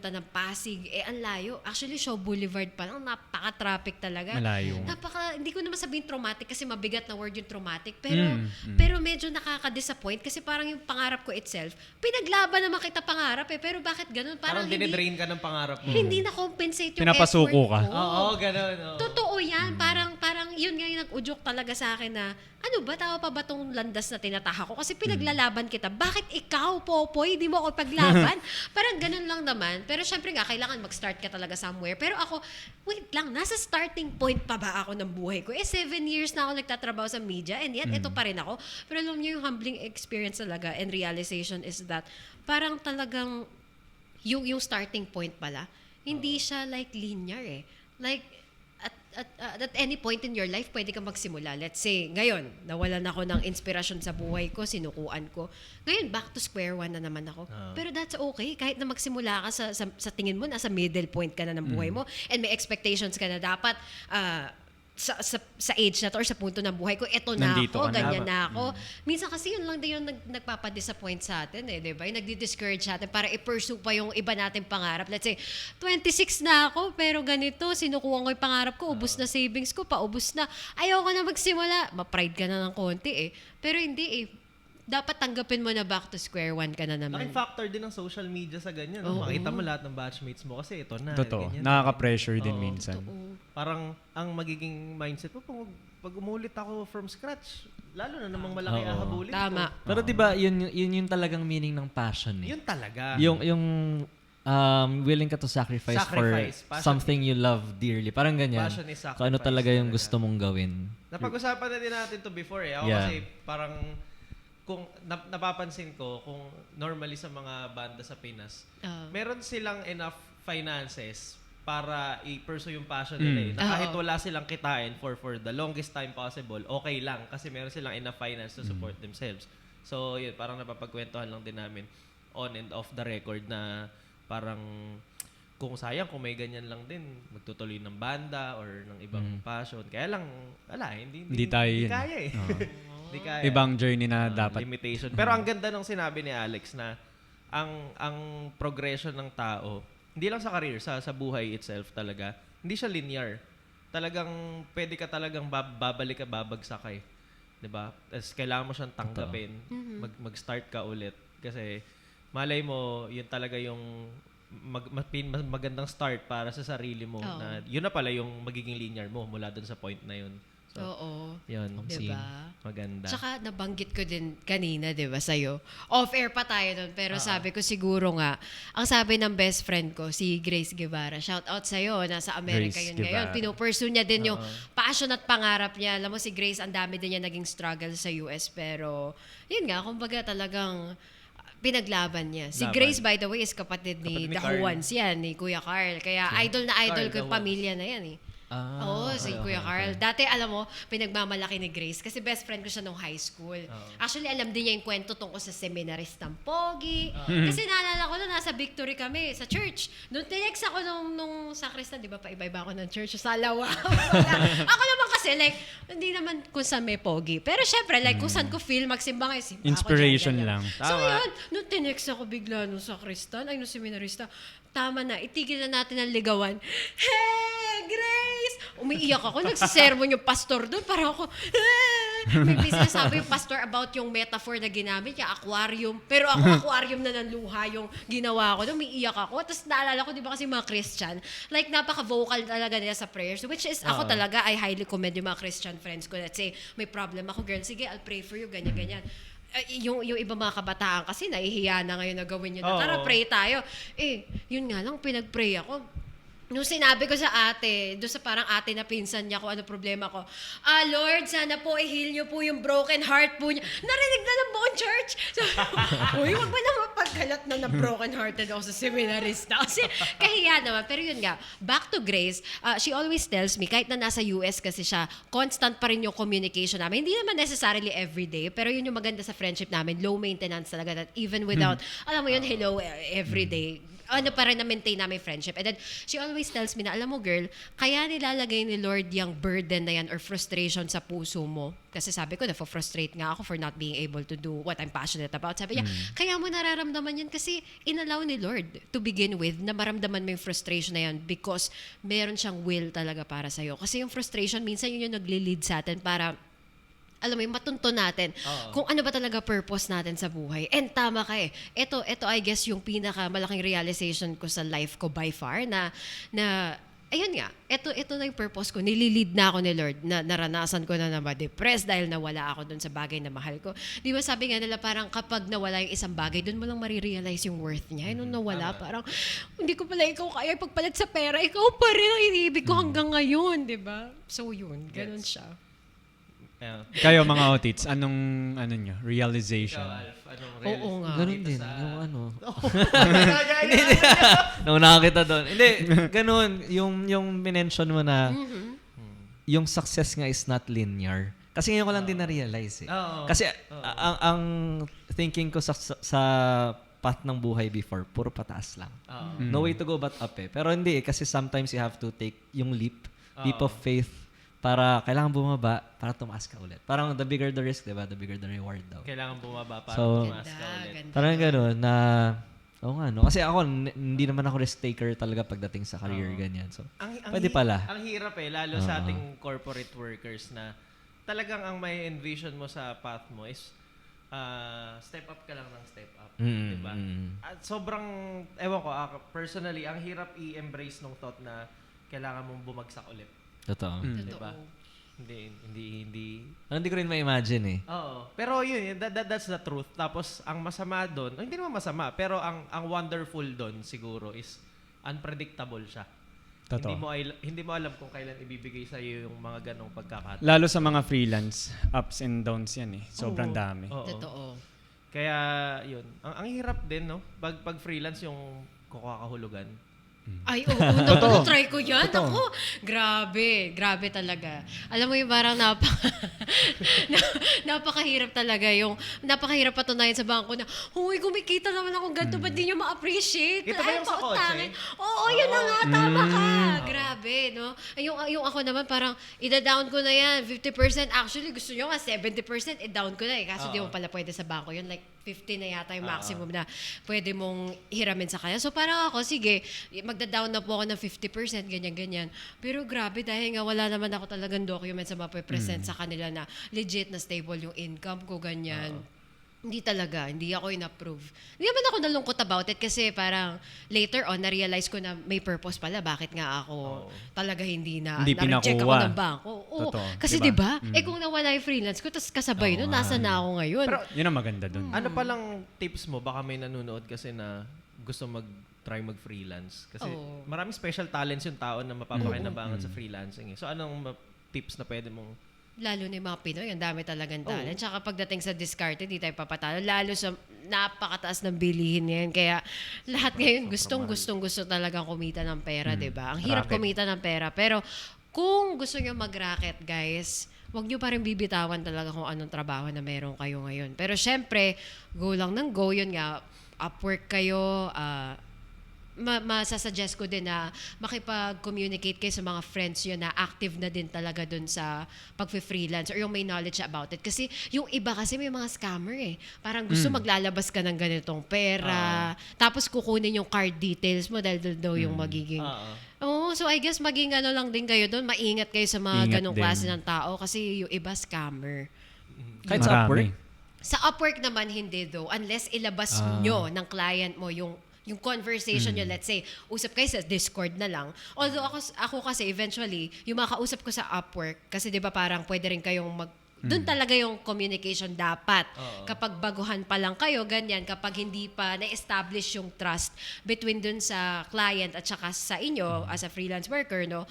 ng Pasig. Ang layo. Actually, Shaw Boulevard pa lang. Napaka-traffic talaga. Malayo. Hindi ko naman sabihin traumatic kasi mabigat na word yung traumatic. Pero medyo nakaka-disappoint kasi parang yung pangarap ko itself, pinaglaban naman kita pangarap eh. Pero bakit ganun? Parang dinidrain ka ng pangarap mo. hindi na-compensate yung Pinapasuko effort ka. ko. Oo, ganun. Oo. Totoo yan. Parang yun nga yung nag-udyok talaga sa akin na ano ba, tama pa ba tong landas na tinataha ko? Kasi pinaglalaban kita. Bakit ikaw, Popoy, di mo ako paglaban? Parang ganun lang naman. Pero syempre nga, kailangan mag-start ka talaga somewhere. Pero ako, wait lang, nasa starting point pa ba ako ng buhay ko? 7 years na ako nagtatrabaho sa media and yet, ito pa rin ako. Pero alam niyo, yung humbling experience talaga and realization is that parang talagang yung starting point pala, hindi siya like linear eh. Like, at any point in your life, pwede kang magsimula. Let's say, ngayon, nawalan ako ng inspirasyon sa buhay ko, sinukuan ko. Ngayon, back to square one na naman ako. Pero that's okay. Kahit na magsimula ka sa tingin mo, nasa middle point ka na ng buhay mo, and may expectations ka na dapat, sa age na to or sa punto ng buhay ko, eto na Nandito ako, ka na. ganyan na ako. Minsan kasi yun lang din yung nagpapadisappoint sa atin eh, di ba? Yung nagdi-discourage sa atin para i-pursue pa yung iba nating pangarap. Let's say, 26 na ako, pero ganito, sinukuha ko yung pangarap ko, ubus na savings ko, paubos na. Ayaw ko na magsimula. Ma-pride ka na ng konti eh. Pero hindi eh. Dapat tanggapin mo na back to square one ka na naman. Laking factor din ng social media sa ganyan. No? Makita mo lahat ng batchmates mo kasi ito na. Totoo. ganyan. Nakaka-pressure din minsan. Parang ang magiging mindset mo, pag umulit ako from scratch, lalo na namang malaki ahabulin Tama. ko. Pero 'di ba, yun talagang meaning ng passion eh. Yun talaga. Yung willing ka to sacrifice for passion. something you love dearly. Parang ganyan. Passion is sacrifice Kung ano talaga yung talaga. gusto mong gawin. Napag-usapan na din natin to before eh. Ako Yeah. kasi parang kung napapansin ko kung normally sa mga banda sa Pinas, meron silang enough finances para i-pursue yung passion nila eh. Na kahit wala silang kitain for the longest time possible, okay lang kasi meron silang enough finance to support themselves. So, yun, parang napapagkwentuhan lang din namin on and off the record na parang kung sayang, kung may ganyan lang din, magtutuloy ng banda or ng ibang passion. Kaya lang, wala, hindi tayo hindi yun. kaya eh. Hindi kaya. Ibang journey na dapat. Limitation. Pero ang ganda nung sinabi ni Alex na ang progression ng tao, hindi lang sa career, sa buhay itself talaga, hindi siya linear. Talagang pwede ka talagang babalik ka, babagsak ka eh. 'Di ba? Tapos kailangan mo siyang tanggapin. Mag-start ka ulit kasi malay mo, yun talaga yung magandang start para sa sarili mo na yun na pala yung magiging linear mo mula dun sa point na yun. So, Oo. yun. Diba? Maganda. Tsaka nabanggit ko din kanina, di ba, sa'yo. Off-air pa tayo nun, pero sabi ko siguro nga, ang sabi ng best friend ko, si Grace Guevara, shout out sa'yo, nasa Amerika Grace yun ngayon. Guevara. Pinupursue niya din yung passion at pangarap niya. Alam mo, si Grace, ang dami din niya naging struggle sa US, pero yun nga, kumbaga talagang pinaglaban niya. Si Laban. Grace, by the way, is kapatid ni Kapatid ni The Carl. Juans yan, ni Kuya Carl. Kaya idol na idol Carl ko yung The pamilya na yan eh. Oo, si Kuya Carl. Dati, alam mo, pinagmamalaki ni Grace kasi best friend ko siya nung high school. Actually, alam din niya yung kwento tungkol sa seminaristang Pogi. Kasi naalala ko na nasa Victory kami sa church. Doon tinex ako nung sakristan, di ba, paiba-iba ako ng church sa Lawa. Ako naman kasi, like, hindi naman kung saan may Pogi. Pero syempre, like, kung saan ko feel magsimba ngayon, simba ako Inspiration dyan, lang. So Tama. yun, nung tinex ako bigla nung sakristan, nung seminarista, tama na, itigil na natin ang ligawan. Hey, Grace! Umiiyak ako, nagsisermon yung pastor doon, parang ako, may sinasabi yung pastor about yung metaphor na ginamit niya, aquarium. Pero ako, aquarium na ng luha yung ginawa ko. Umiiyak ako. Tapos naalala ko, di ba kasi mga Christian, like napaka-vocal talaga nila sa prayers, which is, ako talaga, I highly commend yung mga Christian friends ko. Let's say, may problem ako, girl, sige, I'll pray for you, ganyan-ganyan. Yung iba mga kabataan kasi nahihiya na ngayon na gawin yun. Tara, pray tayo. Yun nga lang, pinag-pray ako. Nung sinabi ko sa ate, doon sa parang ate na pinsan niya kung ano problema ko, Lord, sana po i-heal niyo po yung broken heart po niya. Narinig na ng buong church. So, uy, wag mo na mapagkalat na broken hearted ako sa seminarista. Kasi kahiya naman. Pero yun nga, back to Grace, she always tells me, kahit na nasa US kasi siya, constant pa rin yung communication namin. Hindi naman necessarily everyday, pero yun yung maganda sa friendship namin, low maintenance talaga, that even without, alam mo yun, hello everyday, ano pa rin na-maintain namin friendship. And then, she always tells me na, alam mo girl, kaya nilalagay ni Lord yung burden na yan or frustration sa puso mo. Kasi sabi ko, na-frustrate nga ako for not being able to do what I'm passionate about. Sabi niya, kaya mo nararamdaman yan kasi inallow ni Lord to begin with na maramdaman mo yung frustration na yan because meron siyang will talaga para sa'yo. Kasi yung frustration, minsan yun yung nagli-lead sa atin para alam mo yung matunto natin kung ano ba talaga purpose natin sa buhay. And tama ka eh. Ito I guess yung pinakamalaking realization ko sa life ko by far na ayun nga, ito na yung purpose ko. Nililid na ako ni Lord na naranasan ko na ma-depress dahil nawala ako dun sa bagay na mahal ko. Di ba sabi nga nila parang kapag nawala yung isang bagay, dun mo lang marirealize yung worth niya. Nung nawala, parang hindi ko pala ikaw kaya pagpalit sa pera, ikaw pa rin ang iniibig ko hanggang ngayon, di ba? So yun, ganun siya. Kayo mga otits, anong realization? Oo nga. Ganun din. Yung ano. Nauna kita doon. Hindi, ganun. Yung minention mo na yung success nga is not linear. Kasi ngayon ko lang din na-realize eh. Oo. Kasi ang thinking ko sa path ng buhay before, puro pataas lang. No way to go but up eh. Pero hindi eh, kasi sometimes you have to take yung leap of faith para kailangan bumaba para tumaas ka ulit. Parang the bigger the risk, diba? The bigger the reward daw. Kailangan bumaba para So, tumaas ka ulit. Ganda. Parang gano'n na, oo nga, no? Kasi ako, hindi naman ako risk taker talaga pagdating sa career, ganyan. So, pwede pala. Ang hirap eh, lalo sa ating corporate workers na talagang ang may envision mo sa path mo is step up ka lang ng step up. Diba? At sobrang, ewan ko, personally, ang hirap i-embrace nung thought na kailangan mong bumagsak ulit. Totoo. Diba? Hindi. Hindi ko rin ma-imagine eh. Oo. Pero yun, that's the truth. Tapos, ang masama doon, hindi naman masama, pero ang wonderful doon siguro is unpredictable siya. Totoo. Hindi mo alam kung kailan ibibigay sa iyo yung mga ganong pagkakataon. Lalo sa mga freelance, ups and downs yan eh. Sobrang dami. Oo. Totoo. Kaya, yun. Ang hirap din, no? Pag freelance yung kakahulugan. Ay, oo. Try ko yan. Ako, grabe talaga. Alam mo yung parang napakahirap talaga. Napakahirap patunayan sa bangko na, huy, kumikita naman akong ganito, ba't di nyo ma-appreciate? Ito ba yung sa pautangin. kotse? Oo, yun na nga, tama ka. Grabe, no? Yung ako naman, parang, ida-down ko na yan, 50%. Actually, gusto nyo nga, 70%, i-down ko na eh. Kaso di mo pala pwede sa bangko yun. Like, 50 na yata yung maximum na pwede mong hiramin sa kanya. So parang ako, sige, magda-down na po ako ng 50%, ganyan-ganyan. Pero grabe, dahil nga wala naman ako talagang documents na mape-present sa kanila na legit na stable yung income ko, ganyan. Hindi talaga, hindi ako in-approve. Hindi naman ako nalungkot about it kasi parang later on, na-realize ko na may purpose pala. Bakit nga ako talaga hindi na-reject ako pinakuha. ng bangko. Oo, Totoo, kasi diba? diba, kung nawala yung freelance ko, tapos kasabay nun, nasa na ako ngayon. Pero, Yun ang maganda dun. ano palang tips mo? Baka may nanonood kasi na gusto try mag-freelance. Kasi maraming special talents yung tao na mapapakinabangan sa freelancing. So, anong tips na pwede mong... Lalo na yung mga Pinoy, ang dami talagang talent. Tsaka pagdating sa discard, hindi tayo papatalo. Lalo sa napakataas ng bilihin ngayon. Kaya lahat ngayon gusto talagang kumita ng pera, di ba? Ang hirap kumita ng pera. Pero kung gusto nyo mag-racket, guys, wag nyo pa rin bibitawan talaga kung anong trabaho na meron kayo ngayon. Pero syempre, go lang ng go. Yun nga, Upwork kayo, masasuggest ko din na makipag-communicate kayo sa mga friends yun na active na din talaga dun sa pag-freelance or yung may knowledge about it. Kasi yung iba kasi may mga scammer eh. Parang gusto maglalabas ka ng ganitong pera, tapos kukunin yung card details mo dahil doon daw yung magiging... so I guess maging ano lang din kayo doon, maingat kayo sa mga ganong klase ng tao kasi yung iba scammer. Kahit sa Upwork? Sa Upwork naman hindi though, unless ilabas nyo ng client mo yung conversation nyo, let's say, usap kayo sa Discord na lang. Although ako kasi eventually, yung mga kausap ko sa Upwork, kasi di ba parang pwede rin kayong doon talaga yung communication dapat. Kapag baguhan pa lang kayo, ganyan, kapag hindi pa na-establish yung trust between dun sa client at saka sa inyo as a freelance worker, no,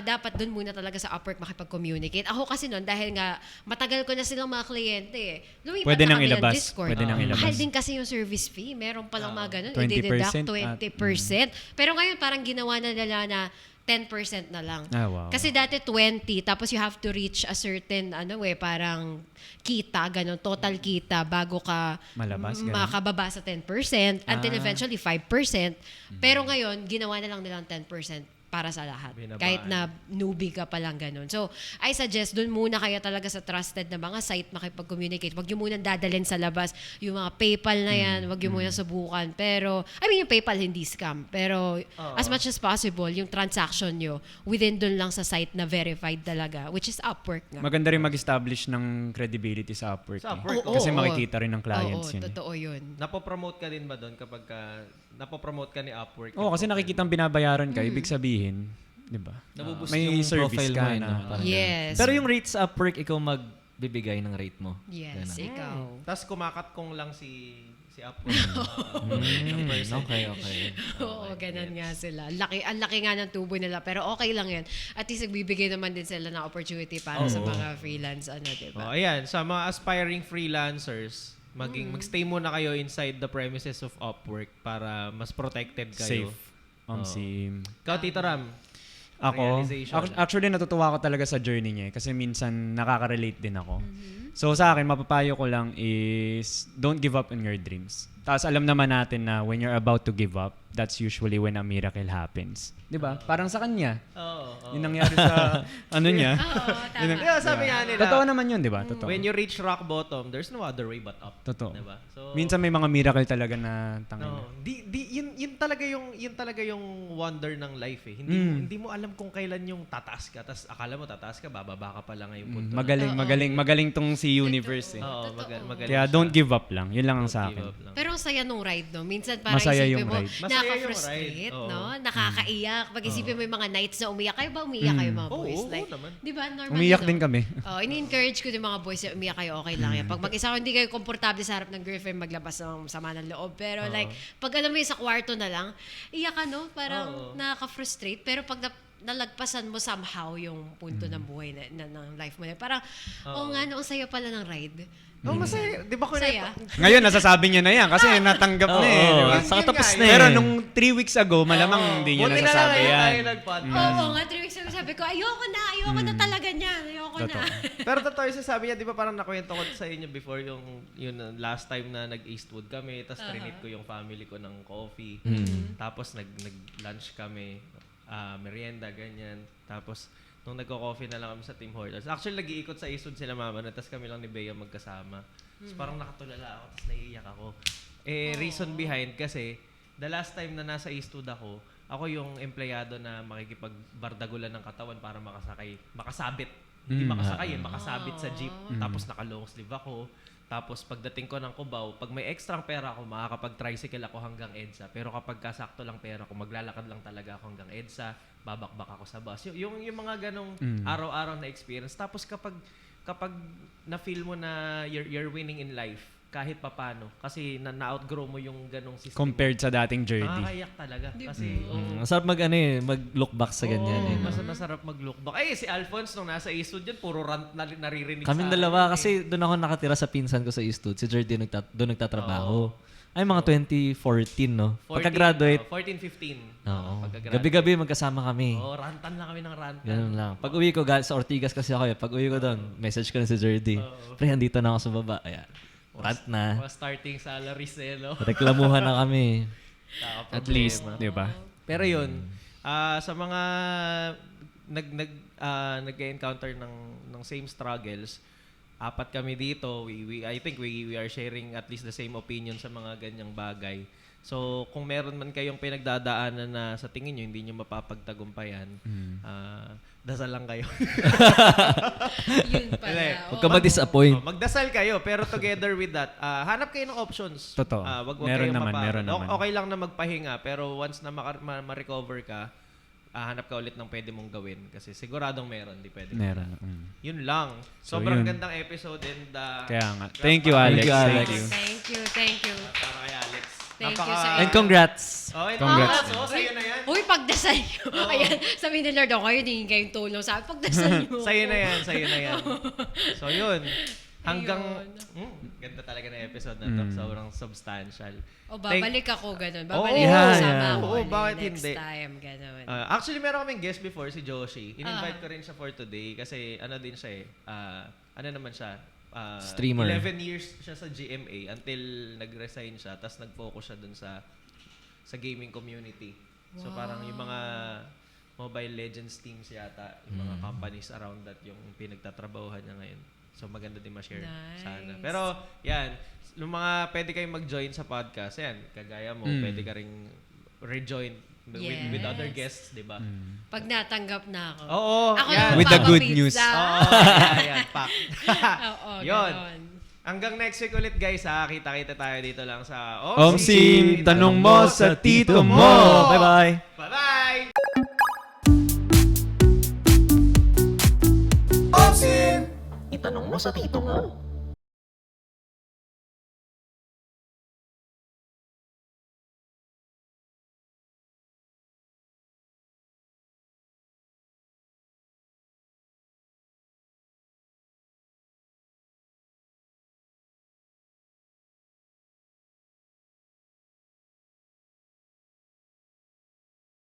dapat dun muna talaga sa Upwork makipag-communicate. Ako kasi noon, dahil nga matagal ko na silang mga kliyente eh. Lumipat Pwede na nang kami ng ilabas. Discord. Pwede nang ilabas. Mahal din kasi yung service fee. Meron palang mga ganun. 20% I-deduct at- 20%. Pero ngayon parang ginawa na nila na 10% na lang. Wow. Kasi dati 20, tapos you have to reach a certain, parang kita, ganun, total kita, bago ka Malabas, ganun. makababa sa 10%, until eventually 5%. Pero ngayon, ginawa na lang nilang 10% para sa lahat. Binabaan. Kahit na newbie ka pa lang ganun. So, I suggest, dun muna kaya talaga sa trusted na mga site makipag-communicate. Huwag nyo muna dadalhin sa labas. Yung mga PayPal na yan, huwag nyo muna subukan. Pero, yung PayPal hindi scam. Pero, as much as possible, yung transaction nyo, within dun lang sa site na verified talaga, which is Upwork nga. Maganda rin mag-establish ng credibility sa Upwork. Sa eh. Upwork, Kasi oo. makikita rin ng clients Oo, yun. eh. totoo yun. Napopromote ka din ba doon kapag napopromote ka ni Upwork? Oo, kasi nakikita binabayaran ka, ibig sabihin, di ba? Nabuboost May yung service profile ka mo, na. no? Parang Yes. ganun. Pero yung rates sa Upwork, ikaw magbibigay ng rate mo. Yes, Ganun. ikaw. Tapos kumakatkong lang si Upwork. Okay. Oo, ganun nga sila. Ang laki nga ng tubo nila, pero okay lang yan. At least nagbibigay naman din sila ng opportunity para sa mga freelance, diba? Ayan, sa mga aspiring freelancers, magstay muna kayo inside the premises of Upwork para mas protected kayo. Safe. SIM. Ikaw, Tito Ram. Ako, realization. actually natutuwa ako talaga sa journey niya kasi minsan nakaka-relate din ako. So sa akin, mapapayo ko lang is don't give up on your dreams. Tapos alam naman natin na when you're about to give up, that's usually when a miracle happens. 'Di ba? Parang sa kanya. Oo. Yun nangyari sa ano niya. Oo, tama. Kaya sabi nga nila, Totoo naman yun, 'di ba? Totoo. when you reach rock bottom, there's no other way but up. Totoo. Diba? So, Minsan may mga miracle talaga na tangin. no, yun talaga yung wonder ng life eh. Hindi mo alam kung kailan yung tataas ka, tas akala mo tataas ka, bababa ka pa lang ngayong punto. Magaling tong si Universe eh. Oo, magaling. Kaya siya. don't give up lang. Yun lang ang Don't sa give akin. up lang. Pero ang saya nung ride, no? Minsan parang Masaya isipin yung mo, ride. Masaya yung nakaka-frustrate, ride, oo. no? Nakakaiyak. Pag isipin mo yung mga nights na umiyak kayo ba? Umiyak kayo mga Oo, boys? oo Like, naman. di ba? Normal Umiyak yun, din no? kami. Oh, ini-encourage ko yung mga boys na umiyak kayo, okay lang yan. Pag mag-isa ko, hindi kayo komportable sa harap ng girlfriend, maglabas ng sama ng loob. Pero like, pag alam mo yung sa kwarto na lang, iyak ka, no? Parang nakaka-frustrate. Pero pag nalagpasan mo somehow yung punto ng buhay ng life mo. Parang, nga, no, ang saya pala ng ride. Oh, masaya. Di ba ko Saya. Ngayon, nasasabi niya na yan kasi natanggap na eh. Oo, di ba? saka Yun tapos nga, na eh. Pero nung 3 weeks ago, malamang hindi niya Buti na lang nasasabi ngayon yan. tayo nag-podcast. Oo nga, 3 weeks ago sabi ko, ayoko na talaga niyan. Ayoko na. Totoo. Pero totoo yung sabi niya, di ba parang nakwento ko sa inyo before yung last time na nag-Eastwood kami, tapos trinit ko yung family ko ng coffee. Tapos nag-lunch kami, merienda, ganyan. Tapos nung nagko-coffee na lang kami sa Tim Hortons. Actually, nag-iikot sa Eastwood sila mama na, tapos kami lang ni Bea magkasama. Tapos parang nakatulala ako, tapos naiiyak ako. Reason behind kasi, the last time na nasa Eastwood ako yung empleyado na makikipagbardagulan ng katawan para makasabit. Hindi makasakay, makasabit sa jeep. Tapos naka-long sleeve ako. Tapos pagdating ko ng Cubao, pag may extra pera ako, makakapag-tricycle ako hanggang EDSA. Pero kapag kasakto lang pera ko, maglalakad lang talaga ako hanggang EDSA, babakbak ako sa bus. Yung mga ganong araw-araw na experience. Tapos kapag na-feel mo na you're winning in life, kahit papano, kasi na-outgrow mo yung ganong system. Compared sa dating journey. Nakakayak talaga. Kasi, Masarap mag-look back sa ganyan. eh, no? masarap mag-look back. Ay, si Alphonse, nung nasa Eastwood yun, puro rant na naririnig Kaming sa dalawa, akin. kasi doon ako nakatira sa pinsan ko sa Eastwood. Si Jordi doon nagtatrabaho. Ay, mga 2014, no? Pagka-graduate. 14-15. Oo. Pagka-graduate. Gabi-gabi magkasama kami. Oo, rantan lang kami ng rantan. Ganun lang. Pag uwi ko, sa Ortigas kasi ako eh. Pag uwi ko doon, message ko na si Jordi. Pre, andito na ako sa baba. Ayan. Rant na. Mga starting salaries eh, no? Reklamuhan na kami. At least, di ba? Pero yun, sa mga nag-encounter ng same struggles, 4 kami dito. I think we are sharing at least the same opinion sa mga ganyang bagay. So, kung meron man kayong pinagdadaanan na sa tingin nyo, hindi nyo mapapagtagumpayan, dasal lang kayo. Yun pala. Huwag ka ma-disappoint. Magdasal kayo, pero together with that, hanap kayo ng options. Totoo. Wag Meron kayong naman, meron naman. Okay lang na magpahinga, pero once na ma-recover ka, hanap ka ulit ng pwede mong gawin. Kasi siguradong meron, di pwede. Meron. Yun lang. So, Sobrang yun. gandang episode and Kaya nga. Thank you, Alex. Alex. Thank you. Para kay Alex. Thank you sa And congrats. Oh, and Congrats. congrats. Sa'yo na yan. Uy, pagdasal nyo. Ayan, sabi ni Lord, kayo, hingin kayong tulong sa akin. Pagdasal nyo. Sa'yo na yan. So, yun. Hanggang, ganda talaga na episode na to. Sobrang substantial. O babalik ako, ganun. Oo, Babalik yeah, ako sama yeah. ako. Oo, bakit next hindi? time, ganun. Actually, meron kaming guest before, si Joshi. In-invite ko rin siya for today kasi ano din siya eh. Ano naman siya? Streamer. 11 years siya sa GMA until nag-resign siya. Tapos nag-focus siya dun sa gaming community. So parang yung mga Mobile Legends teams yata, yung mga companies around that yung pinagtatrabahuhan niya ngayon. So maganda din ma-share sana. Pero yan, yung mga pwede kayong mag-join sa podcast, yan, kagaya mo, pwede ka ring rejoin with other guests, di ba? Pag natanggap na ako. Oo, Ako yan. lang With the good magpapapizza. news. Oo, yan, pak. Oo, Yun. ganun. Hanggang next week ulit guys ha, kita-kita tayo dito lang sa Omsim, tanong mo sa tito mo. Bye-bye. Bye-bye! Omsim, itanong mo sa tito mo.